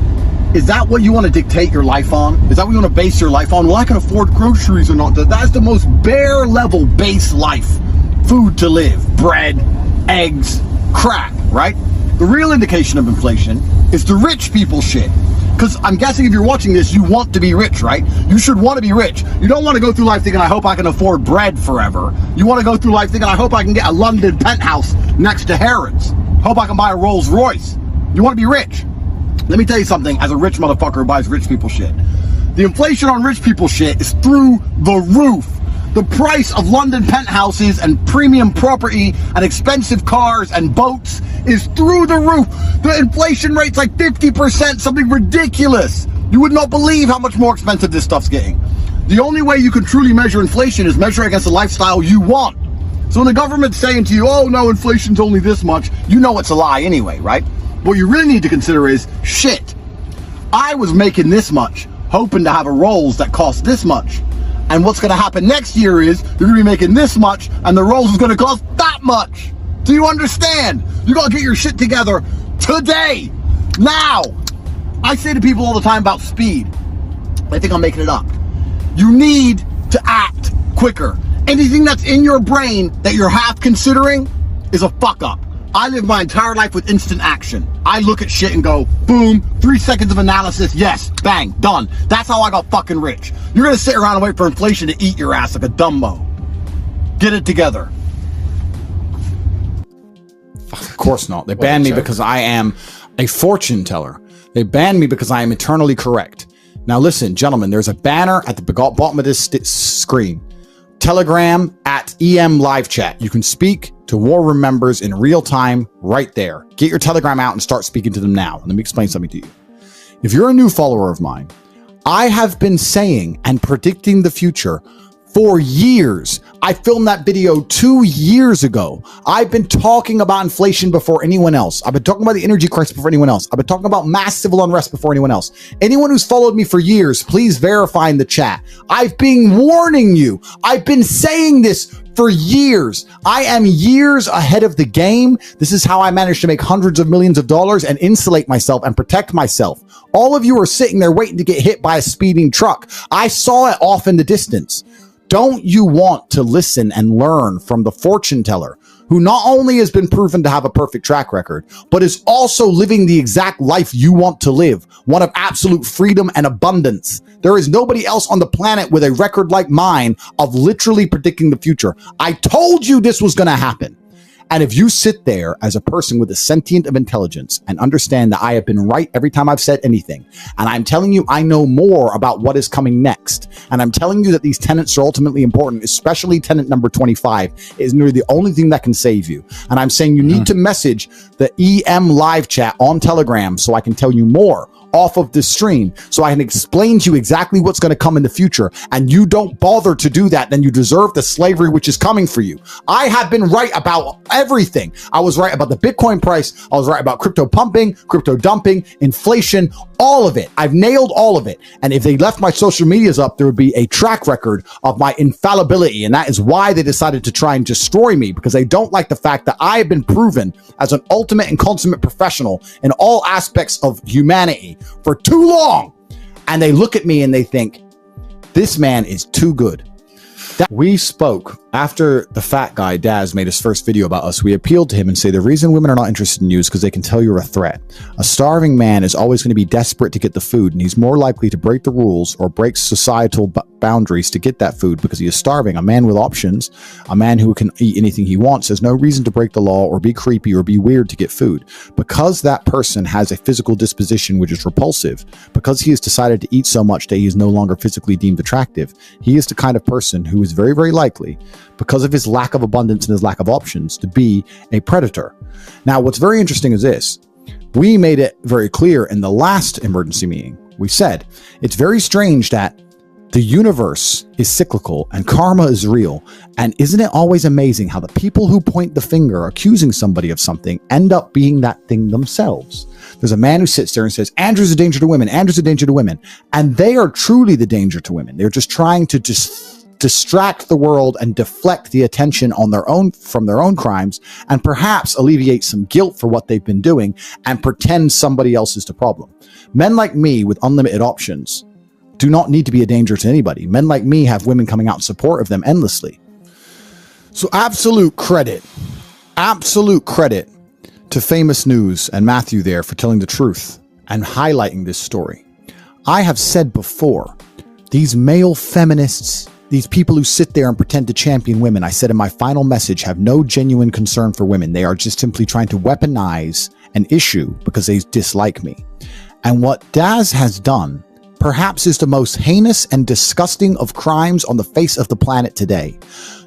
Is that what you want to dictate your life on? Is that what you want to base your life on? Well, I can afford groceries or not. That's the most bare level base life. Food to live, bread, eggs, crap, right? The real indication of inflation is the rich people shit. Because I'm guessing if you're watching this, you want to be rich, right? You should want to be rich. You don't want to go through life thinking, I hope I can afford bread forever. You want to go through life thinking, I hope I can get a London penthouse next to Harrods. Hope I can buy a Rolls Royce. You want to be rich. Let me tell you something, as a rich motherfucker who buys rich people shit. The inflation on rich people shit is through the roof. The price of London penthouses and premium property and expensive cars and boats is through the roof. The inflation rate's like 50%, something ridiculous. You would not believe how much more expensive this stuff's getting. The only way you can truly measure inflation is measure against the lifestyle you want. So when the government's saying to you, oh no, inflation's only this much, you know it's a lie anyway, right? What you really need to consider is, shit, I was making this much, hoping to have a Rolls that cost this much. And what's going to happen next year is you're going to be making this much and the Rolls is going to cost that much. Do you understand? You got to get your shit together today, now. I say to people all the time about speed. I think I'm making it up. You need to act quicker. Anything that's in your brain that you're half considering is a fuck up. I live my entire life with instant action. I look at shit and go, boom, 3 seconds of analysis, yes, bang, done. That's how I got fucking rich. You're gonna sit around and wait for inflation to eat your ass like a dumbo. Get it together. of course not. They banned me because I am a fortune teller. They banned me because I am eternally correct. Now listen, gentlemen, there's a banner at the bottom of this screen. Telegram at EM Live Chat. You can speak to War Room members in real time right there. Get your Telegram out and start speaking to them now. Let me explain something to you. If you're a new follower of mine, I have been saying and predicting the future for years. I filmed that video 2 years ago. I've been talking about inflation before anyone else. I've been talking about the energy crisis before anyone else. I've been talking about mass civil unrest before anyone else. Anyone who's followed me for years, please verify in the chat. I've been warning you. I've been saying this for years. I am years ahead of the game. This is how I managed to make hundreds of millions of dollars and insulate myself and protect myself. All of you are sitting there waiting to get hit by a speeding truck. I saw it off in the distance. Don't you want to listen and learn from the fortune teller who not only has been proven to have a perfect track record, but is also living the exact life you want to live, one of absolute freedom and abundance? There is nobody else on the planet with a record like mine of literally predicting the future. I told you this was going to happen. And if you sit there as a person with a sentient of intelligence and understand that I have been right every time I've said anything, and I'm telling you I know more about what is coming next, and I'm telling you that these tenets are ultimately important, especially tenant number 25 is nearly the only thing that can save you. And I'm saying you need to message the EM live chat on Telegram so I can tell you more off of this stream, so I can explain to you exactly what's going to come in the future, and you don't bother to do that, then you deserve the slavery which is coming for you. I have been right about everything. I was right about the Bitcoin price. I was right about crypto pumping, crypto dumping, inflation, all of it. I've nailed all of it. And if they left my social medias up, there would be a track record of my infallibility. And that is why they decided to try and destroy me, because they don't like the fact that I have been proven as an ultimate and consummate professional in all aspects of humanity for too long. And they look at me and they think, this man is too good. We spoke after the fat guy Daz made his first video about us. We appealed to him and say the reason women are not interested in you is because they can tell you're a threat. A starving man is always going to be desperate to get the food, and he's more likely to break the rules or break societal boundaries to get that food because he is starving. A man with options, a man who can eat anything he wants, has no reason to break the law or be creepy or be weird to get food. Because that person has a physical disposition which is repulsive, because he has decided to eat so much that he is no longer physically deemed attractive, he is the kind of person who is very, very likely, because of his lack of abundance and his lack of options, to be a predator. Now, what's very interesting is this. We made it very clear in the last emergency meeting. We said, it's very strange that the universe is cyclical and karma is real. And isn't it always amazing how the people who point the finger accusing somebody of something end up being that thing themselves? There's a man who sits there and says, Andrew's a danger to women. Andrew's a danger to women. And they are truly the danger to women. They're just trying to distract the world and deflect the attention from their own crimes, and perhaps alleviate some guilt for what they've been doing and pretend somebody else is the problem. Men like me with unlimited options do not need to be a danger to anybody. Men like me have women coming out in support of them endlessly. So absolute credit to Famous News and Matthew there for telling the truth and highlighting this story. I have said before, these male feminists, these people who sit there and pretend to champion women, I said in my final message, have no genuine concern for women. They are just simply trying to weaponize an issue because they dislike me. And what Daz has done perhaps is the most heinous and disgusting of crimes on the face of the planet today.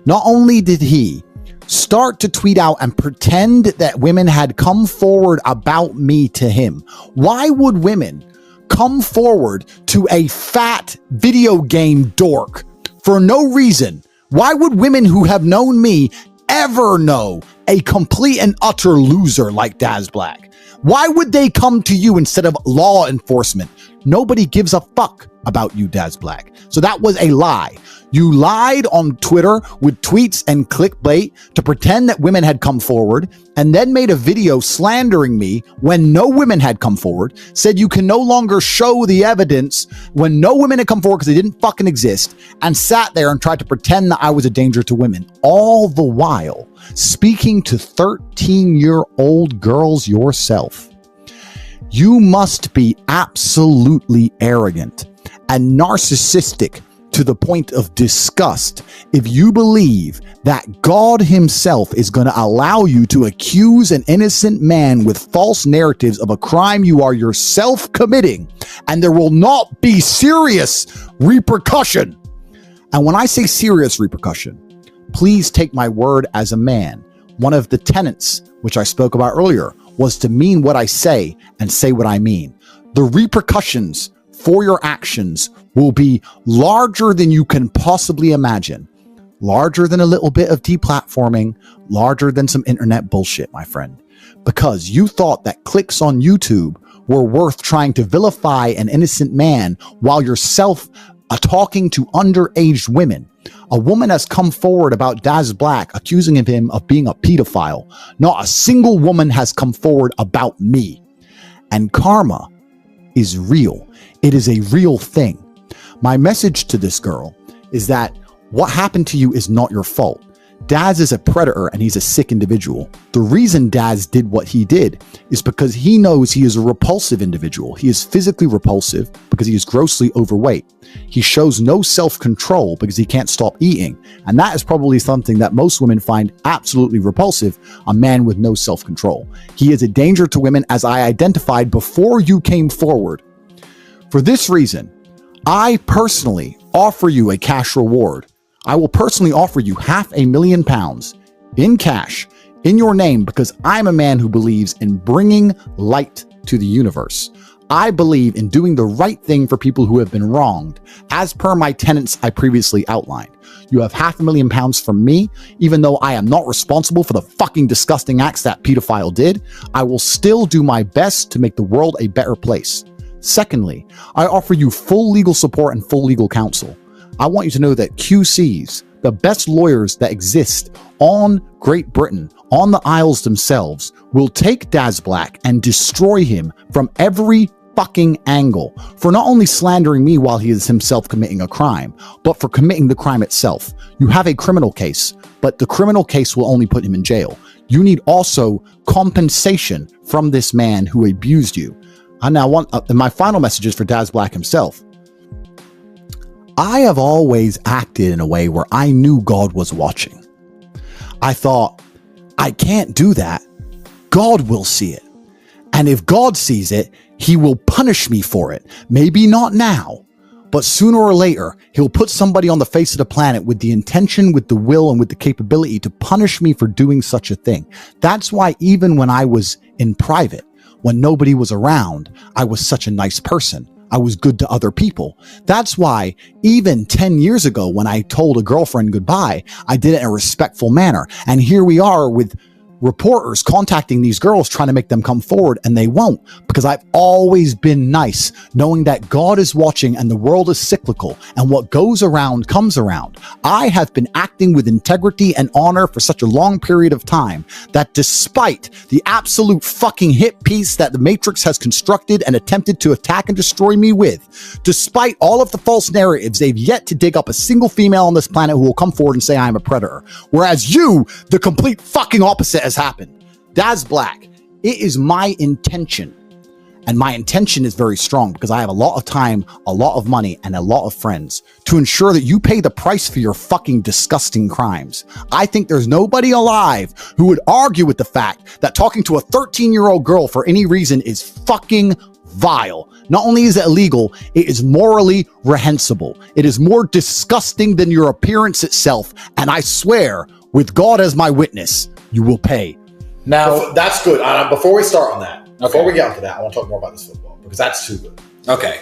Not only did he start to tweet out and pretend that women had come forward about me to him. Why would women come forward to a fat video game dork for no reason? Why would women who have known me ever know a complete and utter loser like Daz Black? Why would they come to you instead of law enforcement? Nobody gives a fuck about you, Daz Black. So that was a lie. You lied on Twitter with tweets and clickbait to pretend that women had come forward, and then made a video slandering me when no women had come forward, said you can no longer show the evidence when no women had come forward because they didn't fucking exist, and sat there and tried to pretend that I was a danger to women, all the while speaking to 13-year-old girls yourself. You must be absolutely arrogant and narcissistic to the point of disgust if you believe that God himself is going to allow you to accuse an innocent man with false narratives of a crime you are yourself committing, and there will not be serious repercussion. And when I say serious repercussion, please take my word as a man. One of the tenets, which I spoke about earlier, was to mean what I say and say what I mean. The repercussions for your actions will be larger than you can possibly imagine. Larger than a little bit of deplatforming, larger than some internet bullshit, my friend. Because you thought that clicks on YouTube were worth trying to vilify an innocent man while yourself talking to underage women. A woman has come forward about Daz Black, accusing him of being a pedophile. Not a single woman has come forward about me. And karma is real. It is a real thing. My message to this girl is that what happened to you is not your fault. Daz is a predator and he's a sick individual. The reason Daz did what he did is because he knows he is a repulsive individual. He is physically repulsive because he is grossly overweight. He shows no self-control because he can't stop eating. And that is probably something that most women find absolutely repulsive, a man with no self-control. He is a danger to women, as I identified before you came forward. For this reason, I personally offer you a cash reward. I will personally offer you £500,000 in cash in your name because I'm a man who believes in bringing light to the universe. I believe in doing the right thing for people who have been wronged, as per my tenets I previously outlined. You have £500,000 from me, even though I am not responsible for the fucking disgusting acts that pedophile did. I will still do my best to make the world a better place. Secondly, I offer you full legal support and full legal counsel. I want you to know that QCs, the best lawyers that exist on Great Britain, on the Isles themselves, will take Daz Black and destroy him from every fucking angle for not only slandering me while he is himself committing a crime, but for committing the crime itself. You have a criminal case, but the criminal case will only put him in jail. You need also compensation from this man who abused you. And now my final message is for Daz Black himself. I have always acted in a way where I knew God was watching. I thought, I can't do that. God will see it. And if God sees it, he will punish me for it. Maybe not now, but sooner or later, he'll put somebody on the face of the planet with the intention, with the will, and with the capability to punish me for doing such a thing. That's why even when I was in private, when nobody was around, I was such a nice person. I was good to other people. That's why even 10 years ago, when I told a girlfriend goodbye, I did it in a respectful manner. And here we are with reporters contacting these girls trying to make them come forward, and they won't, because I've always been nice, knowing that God is watching and the world is cyclical and what goes around comes around. I have been acting with integrity and honor for such a long period of time that despite the absolute fucking hit piece that the Matrix has constructed and attempted to attack and destroy me with, despite all of the false narratives, they've yet to dig up a single female on this planet who will come forward and say I'm a predator. Whereas you, the complete fucking opposite has happened. Daz Black, it is my intention, and my intention is very strong because I have a lot of time, a lot of money, and a lot of friends to ensure that you pay the price for your fucking disgusting crimes. I think there's nobody alive who would argue with the fact that talking to a 13-year-old girl for any reason is fucking vile. Not only is it illegal, it is morally reprehensible. It is more disgusting than your appearance itself, and I swear, with God as my witness, you will pay. Now, that's good. Before we start on that, before we get onto that, I want to talk more about this football because that's too good. Okay.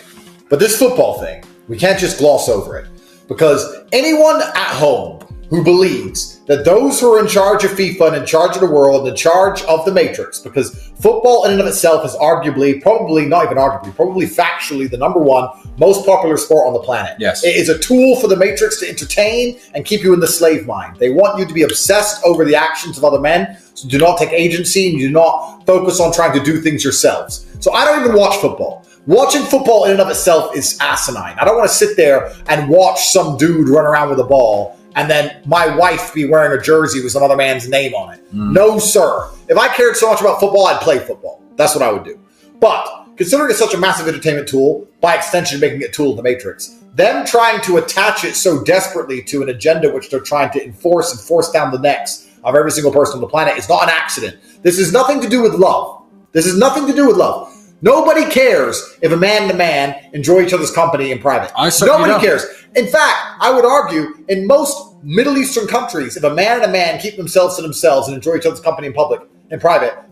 But this football thing, we can't just gloss over it because anyone at home who believes that those who are in charge of FIFA and in charge of the world and in charge of the Matrix, because football in and of itself is arguably, probably not even arguably, probably factually the number one most popular sport on the planet. Yes. It is a tool for the Matrix to entertain and keep you in the slave mind. They want you to be obsessed over the actions of other men, so do not take agency and you do not focus on trying to do things yourselves. So I don't even watch football. Watching football in and of itself is asinine. I don't want to sit there and watch some dude run around with a ball and then my wife be wearing a jersey with some other man's name on it. No, sir. If I cared so much about football, I'd play football. That's what I would do. But considering it's such a massive entertainment tool, by extension making it a tool of the Matrix, them trying to attach it so desperately to an agenda which they're trying to enforce and force down the necks of every single person on the planet is not an accident. This has nothing to do with love. This has nothing to do with love. Nobody cares if a man and a man enjoy each other's company in private. Nobody cares. In fact, I would argue in most Middle Eastern countries, if a man and a man keep themselves to themselves and enjoy each other's company in private,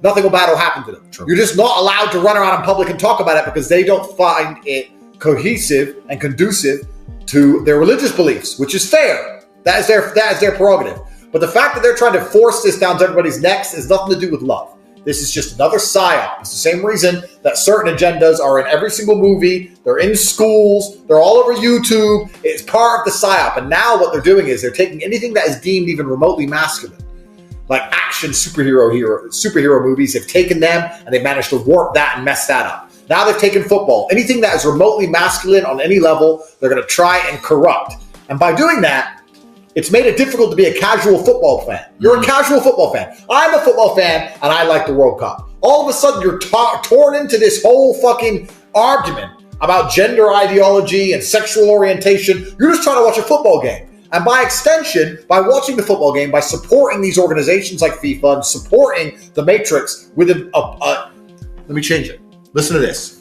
nothing bad will happen to them. True. You're just not allowed to run around in public and talk about it because they don't find it cohesive and conducive to their religious beliefs, which is fair. That is their prerogative. But the fact that they're trying to force this down to everybody's necks has nothing to do with love. This is just another psyop. It's the same reason that certain agendas are in every single movie. They're in schools. They're all over YouTube. It's part of the psyop. And now what they're doing is they're taking anything that is deemed even remotely masculine, like action superhero movies. They've taken them and they've managed to warp that and mess that up. Now they've taken football. Anything that is remotely masculine on any level, they're going to try and corrupt. And by doing that, it's made it difficult to be a casual football fan. You're a casual football fan. I'm a football fan, and I like the World Cup. All of a sudden, you're torn into this whole fucking argument about gender ideology and sexual orientation. You're just trying to watch a football game. And by extension, by watching the football game, by supporting these organizations like FIFA and supporting the Matrix with let me change it. Listen to this.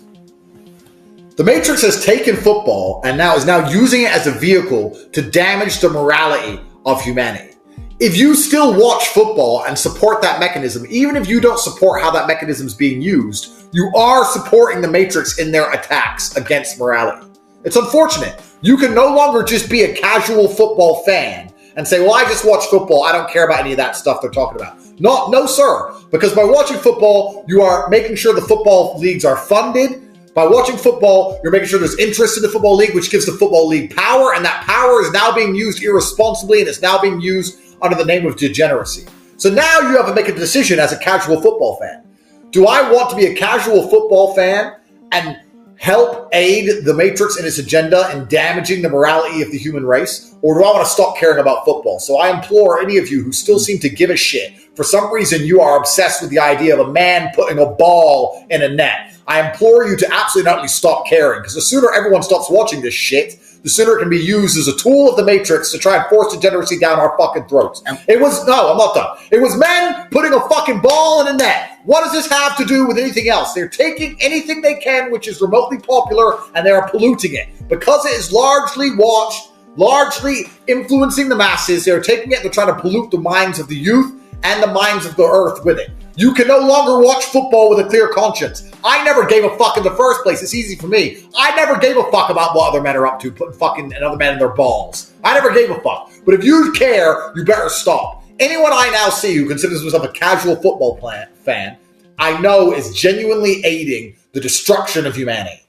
The Matrix has taken football and is now using it as a vehicle to damage the morality of humanity. If you still watch football and support that mechanism, even if you don't support how that mechanism is being used, you are supporting the Matrix in their attacks against morality. It's unfortunate. You can no longer just be a casual football fan and say, well, I just watch football. I don't care about any of that stuff they're talking about. No, sir. Because by watching football, you are making sure the football leagues are funded. By watching football, you're making sure there's interest in the football league, which gives the football league power, and that power is now being used irresponsibly, and it's now being used under the name of degeneracy. So now you have to make a decision as a casual football fan. Do I want to be a casual football fan and help aid the Matrix in its agenda in damaging the morality of the human race? Or do I want to stop caring about football? So I implore any of you who still seem to give a shit. For some reason, you are obsessed with the idea of a man putting a ball in a net. I implore you to absolutely not stop caring, because the sooner everyone stops watching this shit, the sooner it can be used as a tool of the Matrix to try and force degeneracy down our fucking throats. No, I'm not done. It was men putting a fucking ball in a net. What does this have to do with anything else? They're taking anything they can, which is remotely popular, and they are polluting it. Because it is largely watched, largely influencing the masses, they're taking it and they're trying to pollute the minds of the youth and the minds of the earth with it. You can no longer watch football with a clear conscience. I never gave a fuck in the first place. It's easy for me. I never gave a fuck about what other men are up to, putting fucking another man in their balls. I never gave a fuck. But if you care, you better stop. anyone I now see who considers himself a casual football fan, I know is genuinely aiding the destruction of humanity.